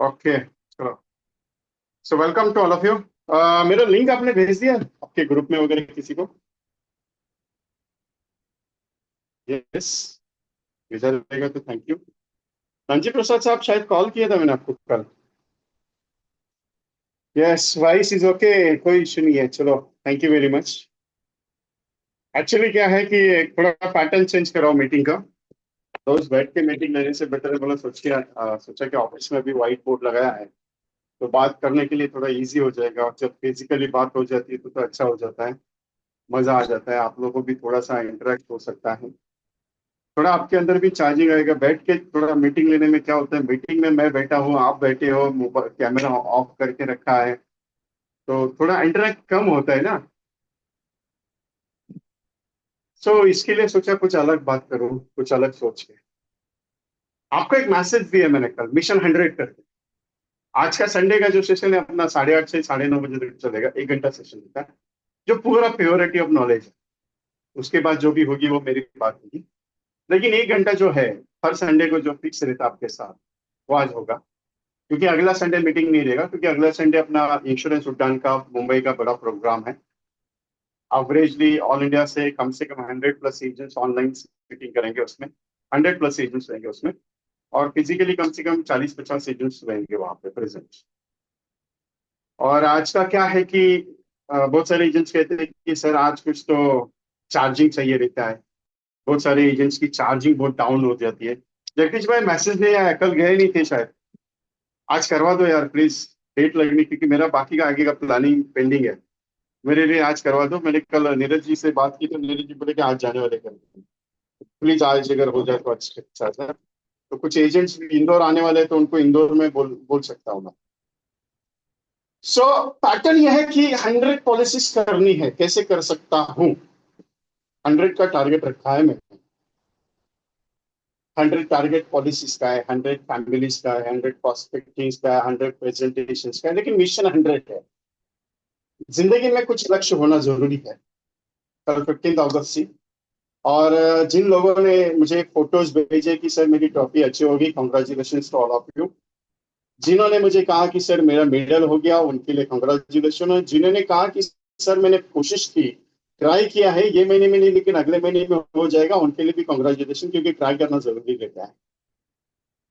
Okay, चलो। So welcome to all of you. मेरा link आपने भेज दिया आपके ग्रुप में वगैरह किसी को? यस, भेजा रहेगा तो थैंक यू। रणजी प्रसाद साहब, शायद कॉल किया था मैंने आपको कल। यस, वॉइस इज ओके, कोई इशू नहीं है। चलो, thank you very much. Actually क्या है कि थोड़ा पैटर्न चेंज कराओ मीटिंग का। रोज बैठ के मीटिंग लेने से बेटर है, बोला सोचा कि ऑफिस में भी व्हाइट बोर्ड लगाया है तो बात करने के लिए थोड़ा इजी हो जाएगा, और जब फिजिकली बात हो जाती है तो अच्छा हो जाता है। मजा आ जाता है, आप लोगों को भी थोड़ा सा इंटरेक्ट हो सकता है। थोड़ा आपके अंदर भी चार्जिंग आएगा। बैठ के थोड़ा मीटिंग लेने में क्या होता है, मीटिंग में मैं बैठा हूँ, आप बैठे हो, मोबाइल कैमरा ऑफ करके रखा है, तो थोड़ा इंटरेक्ट कम होता है ना। सो इसके लिए सोचा कुछ अलग बात करूँ, कुछ अलग सोच के। आपको एक मैसेज दिया मैंने कल, मिशन 100 करके। आज का संडे का जो सेशन है अपना 8:30 से 9:30 तक चलेगा, 1 घंटा सेशन होता है, जो पूरा प्योरिटी ऑफ नॉलेज है। उसके बाद जो भी होगी वो मेरी बात होगी, लेकिन 1 घंटा जो है हर संडे को जो फिक्स रहता है आपके साथ, वो आज होगा। क्योंकि अगला संडे मीटिंग नहीं रहेगा, क्योंकि अगला संडे अपना इंश्योरेंस उड्डान का मुंबई का बड़ा प्रोग्राम है। एवरेजली ऑल इंडिया से कम 100+ एजेंट्स ऑनलाइन मीटिंग करेंगे उसमें। 100+ एजेंट्स रहेंगे उसमें, और फिजिकली कम से कम 40-50 एजेंट्स रहेंगे वहां पे प्रेजेंट। और आज का क्या है कि बहुत सारे एजेंट्स कहते हैं कि सर आज कुछ तो चार्जिंग चाहिए रहता है। बहुत सारे एजेंट्स की चार्जिंग बहुत डाउन हो जाती है। जगदीश भाई, मैसेज नहीं आया, कल गए नहीं थे शायद। आज करवा दो यार प्लीज, डेट लगनी, क्योंकि मेरा बाकी का आगे का प्लानिंग पेंडिंग है। मेरे लिए आज करवा दो। मैंने कल नीरज जी से बात की तो नीरज जी बोले कि आज जाने वाले कल। प्लीज आज अगर हो जाए तो अच्छा सर। तो कुछ एजेंट्स इंदौर आने वाले हैं तो उनको इंदौर में बोल बोल सकता हूँ मैं। सो पैटर्न यह है कि 100 पॉलिसीज करनी है, कैसे कर सकता हूँ। 100 का टारगेट रखा है मैंने। 100 टारगेट पॉलिसीज का है, 100 फैमिलीज का है, 100 प्रोस्पेक्टिंग का है, 100 प्रेजेंटेशन का है, लेकिन मिशन 100 है। जिंदगी में कुछ लक्ष्य होना जरूरी है। कल 15 अगस्त थी, और जिन लोगों ने मुझे फोटोज भेजे कि सर मेरी ट्रॉफी अच्छी होगी, congratulation to all of you. जिन्होंने मुझे कहा कि सर मेरा मेडल हो गया, उनके लिए कॉन्ग्रेचुलेशन। और जिन्होंने कहा कि सर मैंने कोशिश की, ट्राई किया है, ये महीने में नहीं लेकिन अगले महीने में हो जाएगा, उनके लिए भी कॉन्ग्रेचुलेशन, क्योंकि ट्राई करना जरूरी रहता है।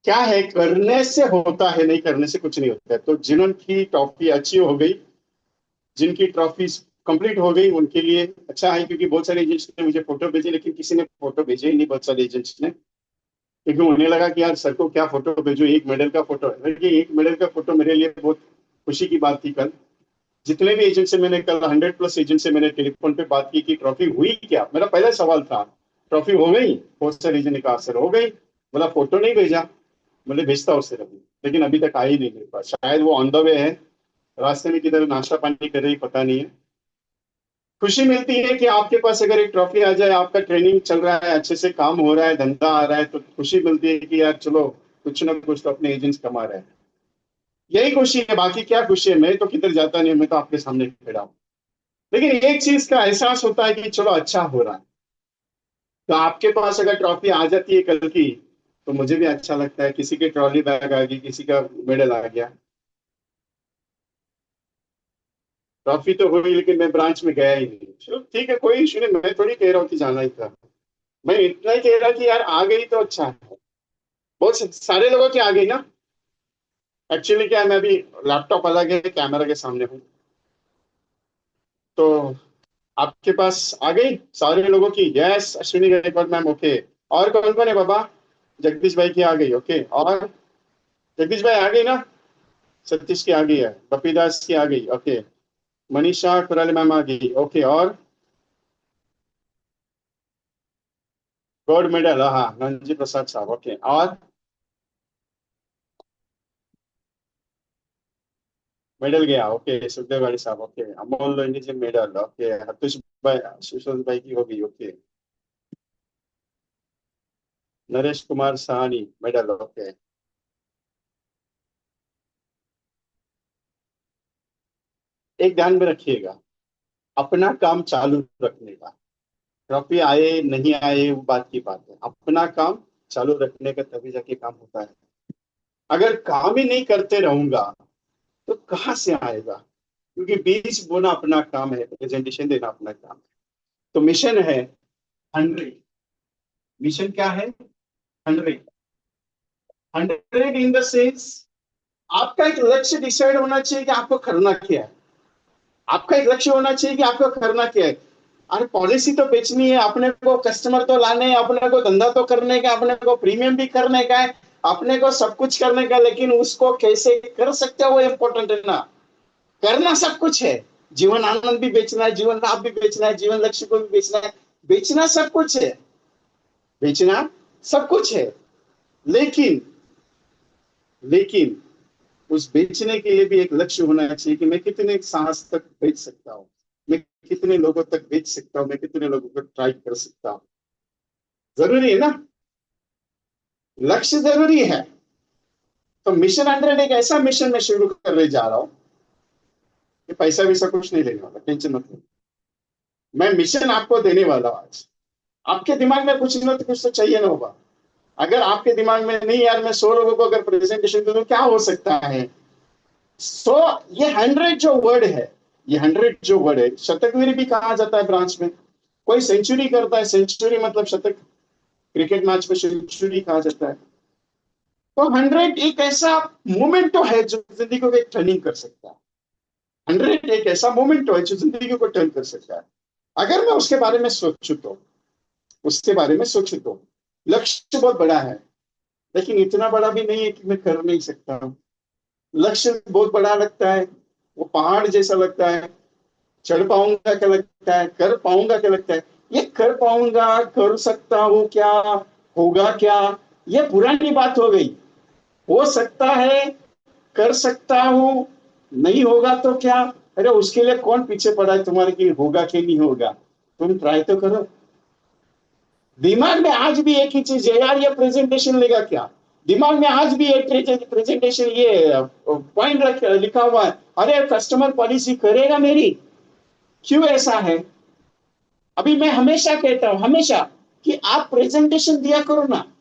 क्या है, करने से होता है, नहीं करने से कुछ नहीं होता है। तो जिन्होंने ट्रॉफी अच्छी हो गई, जिनकी ट्रॉफी कंप्लीट हो गई, उनके लिए अच्छा है। क्योंकि बहुत सारे एजेंट्स ने मुझे फोटो भेजे, लेकिन किसी ने फोटो भेजे ही नहीं, बहुत सारे एजेंट्स ने। क्योंकि उन्हें लगा कि यार सर को क्या फोटो भेजो, एक मेडल का फोटो है। देखिए, एक मेडल का फोटो मेरे लिए बहुत खुशी की बात थी कल। जितने भी एजेंट से मैंने कल 100+ एजेंट से मैंने टेलीफोन पे बात की कि ट्रॉफी हुई क्या, मेरा पहला सवाल था, ट्रॉफी हो गई? बहुत सारे एजेंट ने कहा सर हो गई। बोला फोटो नहीं भेजा? बोले भेजता हूँ सर अभी, लेकिन अभी तक आई नहीं मेरे पास, शायद वो ऑन द वे है, रास्ते में किधर नाश्ता पानी कर रही, पता नहीं है। खुशी मिलती है कि आपके पास अगर एक ट्रॉफी आ जाए, आपका ट्रेनिंग चल रहा है, अच्छे से काम हो रहा है, धंधा आ रहा है, तो खुशी मिलती है कि यार चलो, कुछ ना कुछ तो अपने एजेंट्स कमा रहे हैं। यही खुशी है, बाकी क्या खुशी है, मैं तो किधर जाता नहीं, मैं तो आपके सामने खड़ा हूँ। लेकिन एक चीज का एहसास होता है कि चलो अच्छा हो रहा है। तो आपके पास अगर ट्रॉफी आ जाती है कल की, तो मुझे भी अच्छा लगता है। किसी के ट्रॉली बैग आ गई, किसी का मेडल आ गया। ट्रॉफी तो हुई, लेकिन मैं ब्रांच में गया ही नहीं। चलो ठीक है, कोई इशू नहीं, मैं थोड़ी कह रहा हूँ कि जाना ही था। मैं इतना ही कह रहा कि यार आ गई तो अच्छा है। बहुत सारे लोगों की आ गई ना। एक्चुअली क्या है, मैं अभी लैपटॉप अलग है, कैमरा के सामने हूँ। तो आपके पास आ गई सारे लोगों की? Yes, Ashwini Gaikwad ma'am, okay. और कौन कौन है बाबा? जगदीश भाई की आ गई, ओके। और जगदीश भाई आ गई ना? सतीश की आ गई है, पपी दास की आ गई, ओके। मनीषा कुराली मैम आ गई, ओके। और गोल्ड मेडल, हाँ, रणजी प्रसाद साहब, ओके। और मेडल गया, ओके, सुखदेव वाली साहब, ओके। अमोल लोनी जी मेडल, ओके। हतुष भाई, सुशील भाई की होगी, okay. Naresh Kumar Sahni medal, okay. एक ध्यान में रखिएगा, अपना काम चालू रखने का। ट्रॉफी आए नहीं आए वो बात की बात है, अपना काम चालू रखने का तभी जाके काम होता है। अगर काम ही नहीं करते रहूंगा तो कहाँ से आएगा? क्योंकि बीज बोना अपना काम है, प्रेजेंटेशन देना अपना काम है। तो मिशन है 100। मिशन क्या है? 100। 100 इन द सेंस, आपका एक लक्ष्य डिसाइड होना चाहिए कि आपको करना क्या है। आपका एक लक्ष्य होना चाहिए कि आपको करना क्या है। अरे पॉलिसी तो बेचनी है, अपने को कस्टमर तो लाने हैं, अपने को धंधा तो करने का, अपने को प्रीमियम भी करने का है, अपने को सब कुछ करने का, लेकिन उसको कैसे कर सकते हो वो इम्पोर्टेंट है ना। करना सब कुछ है। जीवन आनंद भी बेचना है, जीवन लाभ भी बेचना है, जीवन लक्ष्य को भी बेचना है। बेचना सब कुछ है। बेचना सब कुछ है। लेकिन लेकिन उस बेचने के लिए भी एक लक्ष्य होना चाहिए कि मैं कितने साहस तक बेच सकता हूँ, मैं कितने लोगों तक बेच सकता हूँ, मैं कितने लोगों को ट्राई कर सकता हूँ। जरूरी है ना। लक्ष्य जरूरी है। तो मिशन 100 एक ऐसा मिशन में शुरू करने जा रहा हूं कि पैसा वैसा कुछ नहीं लेने वाला, टेंशन मत लो। मैं मिशन आपको देने वाला हूं आज। आपके दिमाग में कुछ ना तो कुछ तो चाहिए ना होगा। अगर आपके दिमाग में नहीं यार मैं 100 लोगों को अगर प्रेजेंटेशन दूं क्या हो सकता है। सो ये 100 जो वर्ड है, ये 100 जो वर्ड है, शतकवीर भी कहा जाता है ब्रांच में। कोई सेंचुरी करता है, सेंचुरी मतलब शतक, क्रिकेट मैच में सेंचुरी कहा जाता है। तो 100 एक ऐसा मोमेंट तो है जो जिंदगी को एक टर्निंग कर सकता है। 100 एक ऐसा मोमेंट तो है जो जिंदगी को टर्न कर सकता है। अगर मैं उसके बारे में सोचूं तो, उसके बारे में सोचूं तो लक्ष्य बहुत बड़ा है, लेकिन इतना बड़ा भी नहीं है कि मैं कर नहीं सकता हूँ। लक्ष्य बहुत बड़ा लगता है, वो पहाड़ जैसा लगता है। चढ़ पाऊंगा क्या लगता है, कर पाऊंगा क्या लगता है। ये कर पाऊंगा, कर सकता हूँ क्या, होगा क्या, ये पुरानी बात हो गई। हो सकता है, कर सकता हूँ, नहीं होगा तो क्या। अरे उसके लिए कौन पीछे पड़ा है तुम्हारे कि होगा कि नहीं होगा। तुम ट्राई तो करो। दिमाग में आज भी एक ही चीज है यार, ये प्रेजेंटेशन लेगा क्या। दिमाग में आज भी एक प्रेजेंटेशन, ये पॉइंट लिखा हुआ है, अरे कस्टमर पॉलिसी करेगा मेरी। क्यों ऐसा है? अभी मैं हमेशा कहता हूं, हमेशा, कि आप प्रेजेंटेशन दिया करो ना।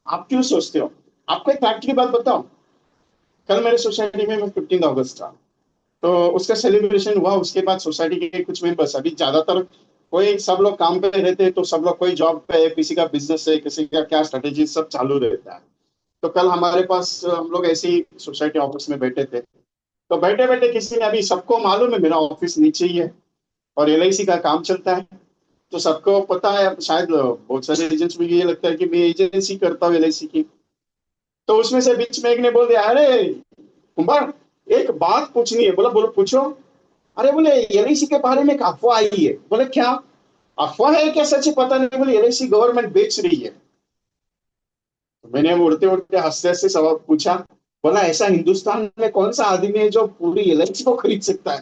आप क्यों सोचते हो? आपको एक फैक्ट की बात बताओ। कल मेरे सोसाइटी में 15 अगस्त था, तो उसका सेलिब्रेशन हुआ। उसके बाद सोसाइटी के कुछ मेंबर्स, अभी ज्यादातर कोई सब लोग काम पे रहते हैं, तो सब लोग कोई जॉब पे है, किसी का बिजनेस है, किसी का क्या स्ट्रेटेजी, सब चालू रहता है। तो कल हमारे पास हम लोग ऐसे ही सोसाइटी ऑफिस में बैठे थे। तो बैठे बैठे किसी ने, अभी सबको मालूम है मेरा ऑफिस नीचे ही है और एलआईसी का काम चलता है, तो सबको पता है। शायद बहुत सारे एजेंट्स को ये लगता है कि मैं एजेंसी करता हूँ एलआईसी की। तो उसमें से बीच में एक ने बोल दिया, अरे कुमार, एक बात पूछनी है। बोला बोलो पूछो। अरे बोले एलआईसी के बारे में एक अफवाह आई है। बोले क्या अफवाह है, क्या सच है पता नहीं। बोले एलआईसी गवर्नमेंट बेच रही है। तो मैंने उड़ते उड़ते हंसते हंसते सवाल पूछा। बोला ऐसा हिंदुस्तान में कौन सा आदमी है जो पूरी एलआईसी को खरीद सकता है।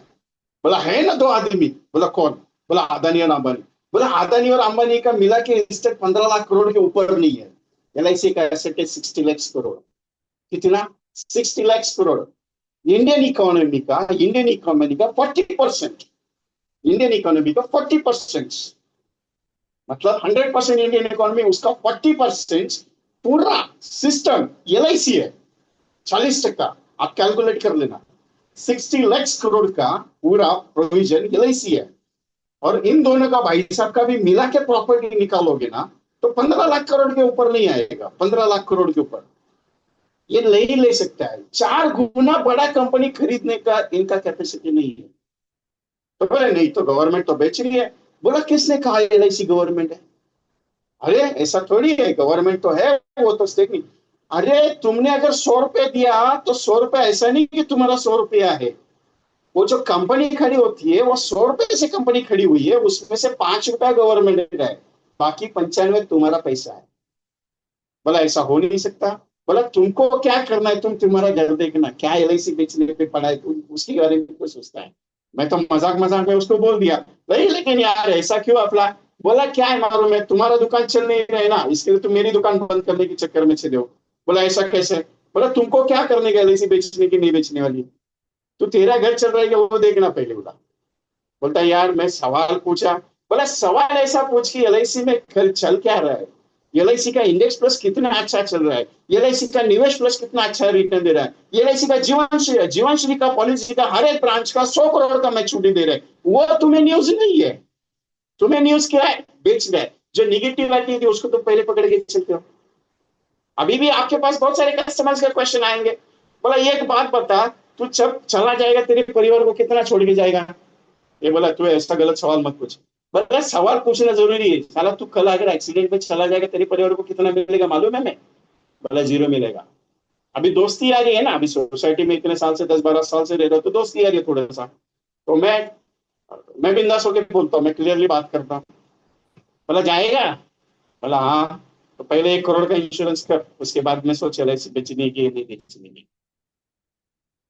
बोला है ना दो आदमी। बोला कौन? बोला अदानी और अंबानी। बोला अदानी और अंबानी का मिला के एसेट 15 लाख करोड़ के ऊपर नहीं है। एलआईसी का एसेट है 60 लाख करोड़। कितना? 60 लाख करोड़। इंडियन इकोनॉमी का 40%। मतलब 100% इंडियन इकोनॉमी, उसका 40% पूरा सिस्टम एलआईसी है। 40%। आप कैलकुलेट कर लेना। 60 लाख करोड़ का पूरा प्रोविजन एलआईसी है। और इन दोनों का, भाई साहब का भी मिला के प्रॉपर्टी निकालोगे ना, तो 15 लाख करोड़ के ऊपर नहीं आएगा। 15 लाख करोड़ के ऊपर ये ले ही ले सकता है। 4 गुना बड़ा कंपनी खरीदने का इनका कैपेसिटी नहीं है। तो बोले नहीं, तो गवर्नमेंट तो बेच रही है। बोला किसने कहा एलआईसी गवर्नमेंट है? अरे ऐसा थोड़ी है, गवर्नमेंट तो है, वो तो स्टेट नहीं। अरे तुमने अगर 100 रुपए दिया तो 100 रुपए ऐसा नहीं कि तुम्हारा 100 रुपया है। वो जो कंपनी खड़ी होती है वो 100 रुपए से कंपनी खड़ी हुई है, उसमें से 5 रुपया गवर्नमेंट का है, बाकी 95 तुम्हारा पैसा है। बोला ऐसा हो नहीं सकता। बोला तुमको क्या करना है, तुम तुम्हारा घर देखना, क्या एलआईसी बेचने पे पड़ा है, तुम उसके बारे में कुछ सोचता है। मैं तो मजाक मजाक में उसको बोल दिया, नहीं लेकिन यार ऐसा क्यों अफला। बोला क्या है मालूम है, तुम्हारा दुकान चल नहीं रहा है ना, इसके लिए तुम मेरी दुकान बंद करने के चक्कर में चले हो। बोला ऐसा कैसे? बोला तुमको क्या करने का एलआईसी बेचने की नहीं बेचने वाली। तो तेरा घर चल रहा है वो देखना पहले। बोला, बोलता यार मैं सवाल पूछा। बोला सवाल ऐसा पूछ कि एलआईसी में घर चल क्या रहा है। एलआईसी का इंडेक्स प्लस कितना अच्छा चल रहा है, एलआईसी का निवेश प्लस कितना अच्छा रिटर्न दे रहा है, एलआईसी का जीवन श्री का पॉलिसी का हर एक ब्रांच का 100 करोड़ का मैच्योरिटी दे रहे हैं, वो तुम्हें न्यूज नहीं है। तुम्हें न्यूज क्या है, बेच रहा है। जो निगेटिव आती थी उसको तुम पहले पकड़ के चलते हो। अभी भी आपके पास बहुत सारे कस्टमर्स का क्वेश्चन आएंगे, बोला एक बात बता, तू जब चला जाएगा तेरे परिवार को कितना छोड़ के जाएगा। ये बोला तू ऐसा गलत सवाल मत पूछ। बोला सवाल पूछना जरूरी है, साला तू कल अगर एक्सीडेंट में चला जाएगा तेरे परिवार को कितना मिलेगा मालूम है मैं। बोला 0 मिलेगा। अभी दोस्ती आ रही है ना, अभी सोसाइटी में इतने साल से 10-12 साल से रह रहा हूं तो दोस्ती आ रही है थोड़ा सा। तो मैं बिंदास होकर बोलता हूँ, मैं क्लियरली बात करता हूँ। बोला जाएगा। बोला हाँ। तो पहले 1 करोड़ का इंश्योरेंस कर, उसके बाद में सोच एल आई सी बेचने की नहीं बेचने की।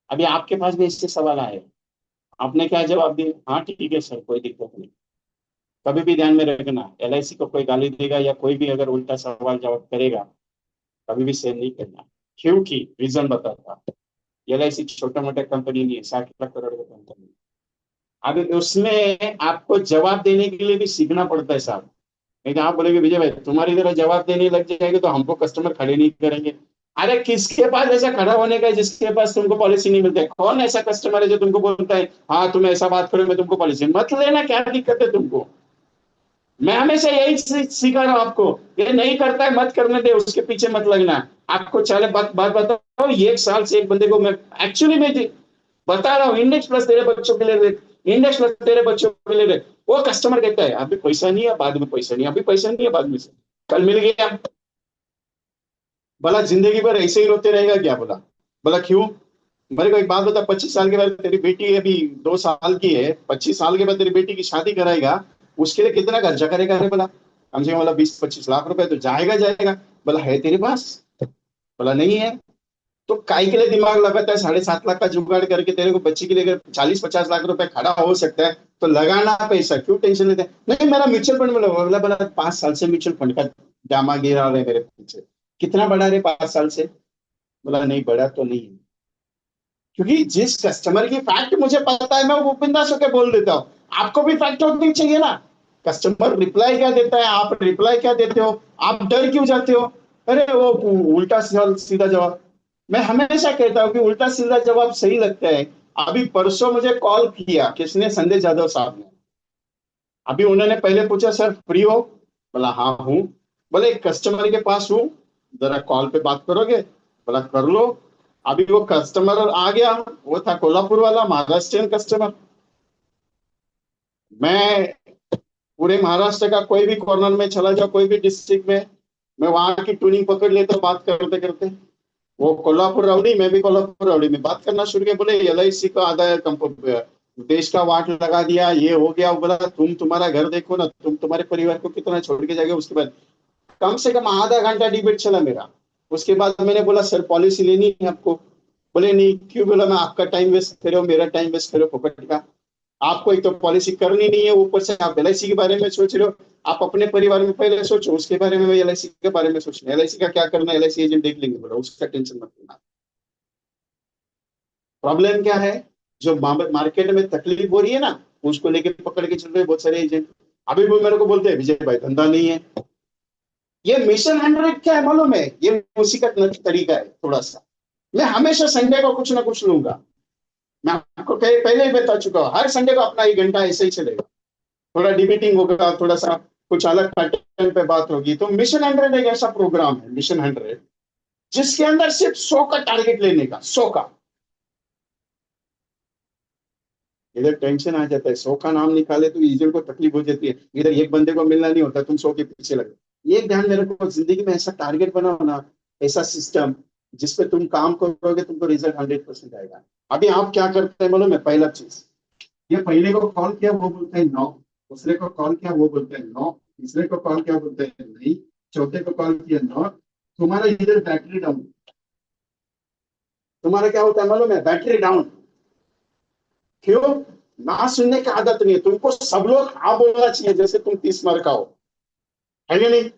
अभी आपके पास भी इससे सवाल आए, आपने क्या जवाब दिया, हाँ ठीक है सर कोई दिक्कत नहीं। कभी भी ध्यान में रखना, एलआईसी को कोई गाली देगा या कोई भी अगर उल्टा सवाल जवाब करेगा, कभी भी सेल नहीं करना। क्योंकि रीजन बताता, एलआईसी छोटा मोटा कंपनी नहीं है, 60 लाख करोड़ का कंपनी। अभी उसमें आपको जवाब देने के लिए भी सीखना पड़ता है साहब। नहीं तो आप बोलेंगे विजय भाई तुम्हारी तरह जवाब देने लग जाएंगे तो हमको कस्टमर खड़े नहीं करेंगे। अरे किसके पास ऐसा खड़ा होने का है जिसके पास तुमको पॉलिसी नहीं मिलता है? कौन ऐसा कस्टमर है जो तुमको बोलता है हाँ तुम ऐसा बात करो मैं तुमको पॉलिसी मत लेना, क्या दिक्कत है तुमको। मैं हमेशा यही सिखा रहा हूं आपको, ये नहीं करता है मत करने दे, उसके पीछे मत लगना। आपको चले बात बताओ, 1 साल से एक बंदे को मैं एक्चुअली में बता रहा हूँ, इंडेक्स प्लस तेरे बच्चों के लिए, इंडेक्स प्लस तेरे बच्चों के लिए। वो कस्टमर कहता है अभी पैसा नहीं है, बाद में पैसा नहीं, अभी पैसा नहीं है बाद में से कल मिल गया। बोला जिंदगी भर ऐसे ही रोते रहेगा क्या? बोला क्यों? मेरे को एक बात बता, 25 साल के बाद तेरी बेटी अभी 2 साल की है, 25 साल के बाद तेरी बेटी की शादी कराएगा, उसके लिए कितना खर्चा करेगा? अरे बोला कम से कम बोला 20-25 लाख रुपए तो जाएगा जाएगा। बोला है तेरे पास? बोला नहीं है। तो काय के लिए दिमाग लगाता है? 7.5 लाख का जुगाड़ करके तेरे को बच्ची के लिए अगर 40-50 लाख रुपए खड़ा हो सकता है तो लगाना पैसा, क्यों टेंशन लेते हैं? नहीं मेरा म्यूचुअल फंड में लगा। बोला बोला 5 साल से म्यूचुअल फंड का जामा गिरा रहे मेरे पीछे। कितना बढ़ा रहे 5 साल से? बोला नहीं बढ़ा तो नहीं है। क्योंकि जिस कस्टमर की फैक्ट मुझे पता है मैं वो बिंदास होकर बोल देता हूँ। आपको भी फैक्ट होनी चाहिए ना। कस्टमर रिप्लाई क्या देता है, आप रिप्लाई क्या देते हो, आप डर क्यों जाते हो? अरे वो उल्टा सीधा जवाब। मैं हमेशा कहता हूँ कि उल्टा सीधा जवाब सही लगता है। अभी परसों मुझे कॉल किया किसने, संजय जादव साहब ने। अभी उन्होंने पहले पूछा सर फ्री हो? बोला हाँ हूँ। बोले एक कस्टमर के पास हूँ, जरा कॉल पे बात करोगे? बोला कर लो। अभी वो कस्टमर आ गया, वो था कोल्हापुर वाला महाराष्ट्रियन कस्टमर। मैं पूरे महाराष्ट्र का कोई भी कॉर्नर में चला जाओ, कोई भी डिस्ट्रिक्ट में, मैं वहां की ट्यूनिंग पकड़ लेता हूँ बात करते करते। वो कोल्हापुर राउडी, मैं भी कोल्हापुर राउडी में बात करना शुरू किया। बोले एलआईसी का आधा देश का वाट लगा दिया, ये हो गया। वो बोला तुम तुम्हारा घर देखो ना, तुम तुम्हारे परिवार को कितना छोड़ के जाएगा। उसके बाद कम से कम आधा घंटा डिबेट चला मेरा। उसके बाद मैंने बोला सर पॉलिसी लेनी है आपको? बोले नहीं। क्यों? बोला मैं आपका टाइम वेस्ट कर रहे हो, मेरा टाइम वेस्ट कर रहे हो फोकट का। आपको एक तो पॉलिसी करनी नहीं है, ऊपर से आप एलआईसी के बारे में सोच रहे हो। आप अपने परिवार में पहले सोचो, उसके बारे में एलआईसी के बारे में सोचना। एलआईसी का क्या करना है एलआईसी एजेंट देख लेंगे, बोला उसका टेंशन मत लेना। प्रॉब्लम क्या है, जो मार्केट में तकलीफ हो रही है ना, उसको लेके पकड़ के चल रहे हैं बहुत सारे एजेंट। अभी वो मेरे को बोलते हैं विजय भाई धंधा नहीं है। ये मिशन 100 क्या है मालूम है? ये उसी का तरीका है थोड़ा सा। मैं हमेशा संडे को कुछ ना कुछ लूंगा। मैं आपको पहले ही बता चुका हूँ, हर संडे को अपना 1 घंटा ऐसे ही चलेगा। थोड़ा डिबेटिंग होगा, थोड़ा सा कुछ अलग पैटर्न पे बात होगी। तो मिशन 100 एक ऐसा प्रोग्राम है, मिशन 100, जिसके अंदर सिर्फ 100 का टारगेट लेने का, 100 का। इधर टेंशन आ जाता है, 100 का नाम निकाले तो यूजर को तकलीफ हो जाती है, इधर एक बंदे को मिलना नहीं होता, तुम 100 के पीछे लगे। ये ध्यान में रखो, जिंदगी में ऐसा टारगेट बनाओ ना, ऐसा सिस्टम जिसपे तुम काम करोगे तुमको रिजल्ट 100% आएगा। अभी आप क्या करते हैं मालूम है? पहला चीज, ये पहले को कॉल किया वो बोलते हैं नो, दूसरे को कॉल किया वो बोलते हैं नो, तीसरे को कॉल किया बोलते हैं नहीं, चौथे को कॉल किया नो। तुम्हारा इधर बैटरी डाउन। तुम्हारा क्या होता है मालूम है? Battery down. क्यों? ना सुनने की आदत नहीं है तुमको। सब लोग हाँ बोलना चाहिए जैसे तुम 30 मार का हो, है या नहीं?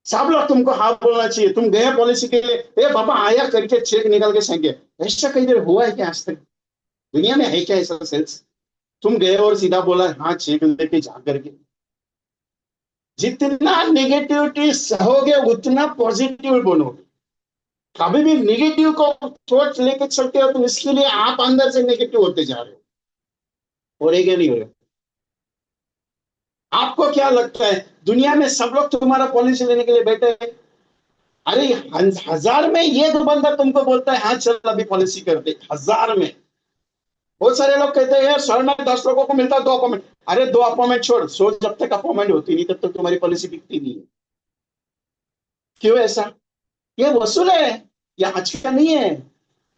सब लोग तुमको हाँ बोलना चाहिए। तुम गए पॉलिसी के लिए, ए बाबा आया करके चेक निकाल के फेंके, ऐसा कहीं देर हुआ है क्या आज तक? दुनिया में है क्या ऐसा सेल्स? तुम गए और सीधा बोला हाँ चेक लेके जा करके। जितना नेगेटिविटी सहोगे उतना पॉजिटिव बनोगे। कभी भी नेगेटिव को थॉट लेके चलते हो तो इसके लिए आप अंदर से नेगेटिव होते जा रहे हो। हो रहे नहीं हो रहे? आपको क्या लगता है दुनिया में सब लोग तुम्हारा पॉलिसी लेने के लिए बैठे हैं? अरे हजार में एक बंदा तुमको बोलता है हाँ चल अभी पॉलिसी करते, हजार में। बहुत सारे लोग कहते हैं यार सर में 10 लोगों को मिलता है 2 अपॉइंटमेंट। अरे 2 अपॉइंटमेंट छोड़, सो जब तक अपॉइंटमेंट होती नहीं तब तक तुम्हारी पॉलिसी बिकती नहीं है। क्यों ऐसा? ये वसूल है, ये आज का नहीं है।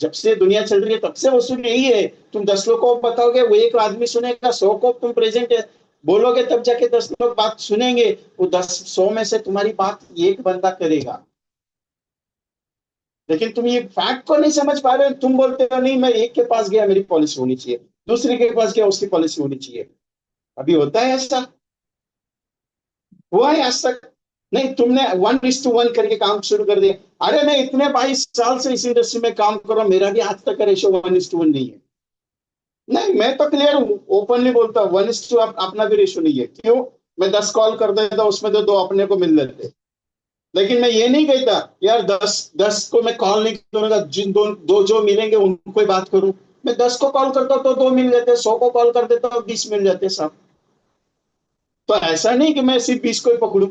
जब से दुनिया चल रही है तब से वसूल यही है। तुम 10 लोगों को बताओगे वो एक आदमी सुनेगा, 100 को तुम प्रेजेंट है बोलोगे तब जाके 10 लोग बात सुनेंगे। वो 10 100 में से तुम्हारी बात एक बंदा करेगा। लेकिन तुम ये फैक्ट को नहीं समझ पा रहे हो। तुम बोलते हो नहीं मैं एक के पास गया मेरी पॉलिसी होनी चाहिए, दूसरे के पास गया उसकी पॉलिसी होनी चाहिए। अभी होता है ऐसा? हुआ है आज तक? नहीं, तुमने 1:1 करके काम शुरू कर दिया। अरे मैं इतने 22 साल से इस इंडस्ट्री में काम कर रहा हूं, मेरा भी आज तक का रेशो 1:1 नहीं है। नहीं, मैं तो क्लियर हूँ, ओपनली बोलता हूँ 1:2 अपना भी रेशो नहीं है। क्यों? मैं 10 कॉल कर देता उसमें तो 2 अपने को मिल जाते। लेकिन मैं ये नहीं कहता यार 10 को मैं कॉल नहीं करूंगा, जिन दो जो मिलेंगे उनको ही बात करूं। मैं 10 को कॉल करता हूं तो 2 मिल जाते, 100 को कॉल कर देता हूं 20 मिल जाते सब। तो ऐसा नहीं कि मैं सिर्फ 20 को ही पकड़ू।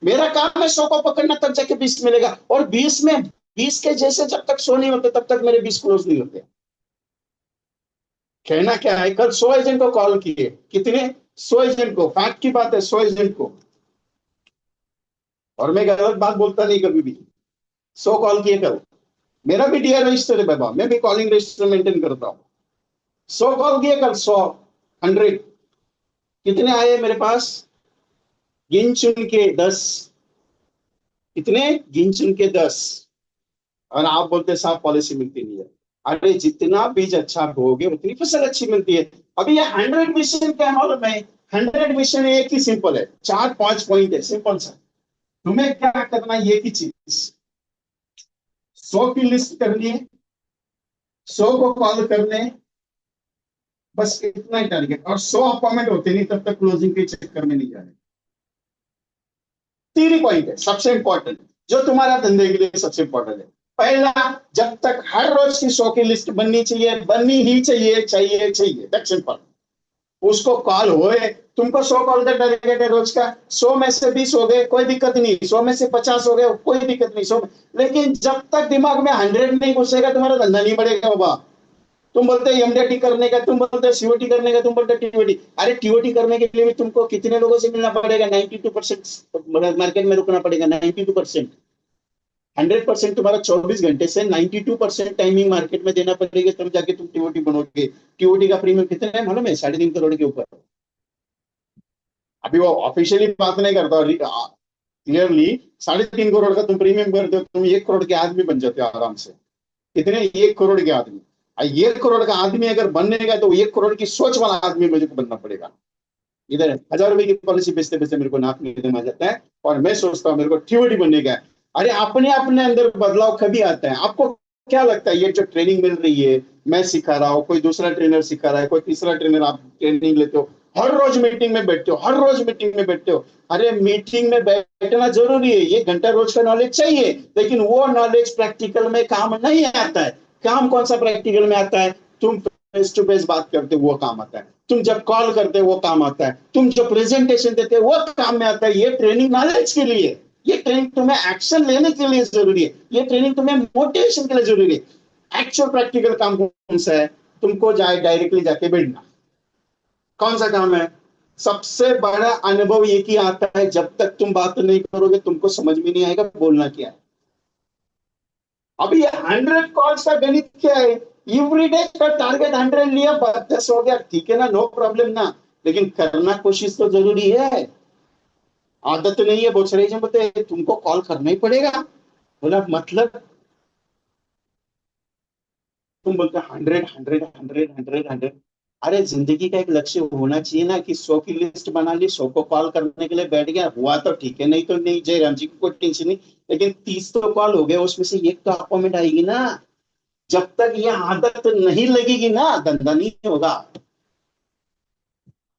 मेरा काम है 100 को पकड़ना, तब जाके 20 मिलेगा। और 20 के जैसे जब तक 100 नहीं होते तब तक मेरे 20 क्लोज नहीं होते। कहना क्या है, कल 100 एजेंट को कॉल किए, कितने? 100 एजेंट को, फैक्ट की बात है, 100 एजेंट को। और मैं गलत बात बोलता नहीं कभी भी। 100 कॉल किए कल। मेरा भी डीआर रजिस्टर है बाबा, मैं भी कॉलिंग रजिस्टर मेंटेन करता हूँ। 100 कॉल किए कल, 100, 100। कितने आए मेरे पास? गिन चुन के 10। कितने? गिन चुन के 10। और आप बोलते साहब पॉलिसी मिलती नहीं है। अरे जितना बीज अच्छा बोगे उतनी फसल अच्छी मिलती है। अभी ये 100 मिशन क्या मालूम है? 100 मिशन एक ही सिंपल है, 4 5 पॉइंट है, सिंपल सा। तुम्हें क्या करना है, एक ही चीज, 100 की लिस्ट करनी है, 100 को कॉल करने, बस इतना ही टारगेट। और 100 अपॉइंटमेंट होते नहीं तब तक क्लोजिंग के चक्कर में नहीं जाने। 3 ही पॉइंट है सबसे इंपॉर्टेंट, जो तुम्हारा धंधे के लिए सबसे इंपॉर्टेंट है। पहला, जब तक हर रोज की 100 की लिस्ट बननी चाहिए, बननी ही चाहिए, चाहिए चाहिए, दैट्स सिंपल। उसको कॉल होए, तुमको 100 कॉल का टारगेट है रोज का, 100 में से 20 हो गए कोई दिक्कत नहीं, 100 में से 50 हो गए कोई दिक्कत नहीं, 100 लेकिन जब तक दिमाग में 100 नहीं घुसेगा तुम्हारा धंधा नहीं बढ़ेगा बाबा। तुम बोलते हैं एमडीटी करने का, तुम बोलते हैं सीओटी करने का, तुम बोलते हैं टीओटी। अरे टीओटी करने के लिए भी तुमको कितने लोगों से मिलना पड़ेगा? 92% मार्केट में रुकना पड़ेगा, 92%। 100% तुम्हारा 24 घंटे से 92% टाइमिंग मार्केट में देना पड़ेगा, तब जाके तुम टीओटी बनोगे। टीओटी का प्रीमियम कितना है मालूम है? 3.5 करोड़ के ऊपर। अभी वो ऑफिशियली बात नहीं करता, क्लियरली 3.5 करोड़ का तुम प्रीमियम करते हो, तुम 1 करोड़ के आदमी बन जाते हो आराम से। कितने? 1 करोड़ के आदमी। 1 करोड़ का आदमी अगर बनने का तो 1 करोड़ की सोच वाला आदमी मुझे बनना पड़ेगा। इधर 1,000 रुपए की पॉलिसी बेचते बेचते मेरे को नाक नीचे आ जाता है और मैं सोचता हूँ मेरे को टीओडी बनने का है। अरे अपने अपने अंदर बदलाव कभी आता है? आपको क्या लगता है ये जो ट्रेनिंग मिल रही है, मैं सिखा रहा हूँ, कोई दूसरा ट्रेनर सिखा रहा है, कोई तीसरा ट्रेनर, आप ट्रेनिंग लेते हो, हर रोज मीटिंग में बैठते हो, हर रोज मीटिंग में बैठते हो। अरे मीटिंग में बैठना जरूरी है, 1 घंटा रोज का नॉलेज चाहिए, लेकिन वो नॉलेज प्रैक्टिकल में काम नहीं आता है। काम कौन सा प्रैक्टिकल में आता है? तुम फेस टू फेस बात करते हो वो काम आता है, तुम जब कॉल करते हो वो काम आता है, तुम जो प्रेजेंटेशन देते हो वो काम में आता है। ये ट्रेनिंग नॉलेज के लिए, ये ट्रेनिंग तुम्हें एक्शन लेने के लिए जरूरी है, ये ट्रेनिंग तुम्हें मोटिवेशन के लिए जरूरी है। एक्चुअल प्रैक्टिकल काम कौन सा है? तुमको जाए डायरेक्टली जाके बैठना। कौन सा काम है? सबसे बड़ा अनुभव एक ही आता है, जब तक तुम बात नहीं करोगे तुमको समझ में नहीं आएगा बोलना क्या है। अभी ये 100 कॉल्स का गणित क्या है? एवरीडे का टारगेट 100 लिया, 10 हो गया, ठीक है ना, नो प्रॉब्लम ना, लेकिन करना कोशिश तो जरूरी है। आदत नहीं है, बहुत सारे बोलते हैं तुमको कॉल करना ही पड़ेगा। बोला मतलब? तुम बोलते 100 100 100 100 100। अरे जिंदगी का एक लक्ष्य होना चाहिए ना, कि 100 की लिस्ट बना ली, 100 को कॉल करने के लिए बैठ गया, हुआ तो ठीक है, नहीं तो नहीं, जयराम जी को कोई टेंशन नहीं। लेकिन 30 तो कॉल हो गए, उसमें से एक तो अपॉइंटमेंट आएगी ना। जब तक ये आदत नहीं लगेगी ना, धंधा नहीं होगा।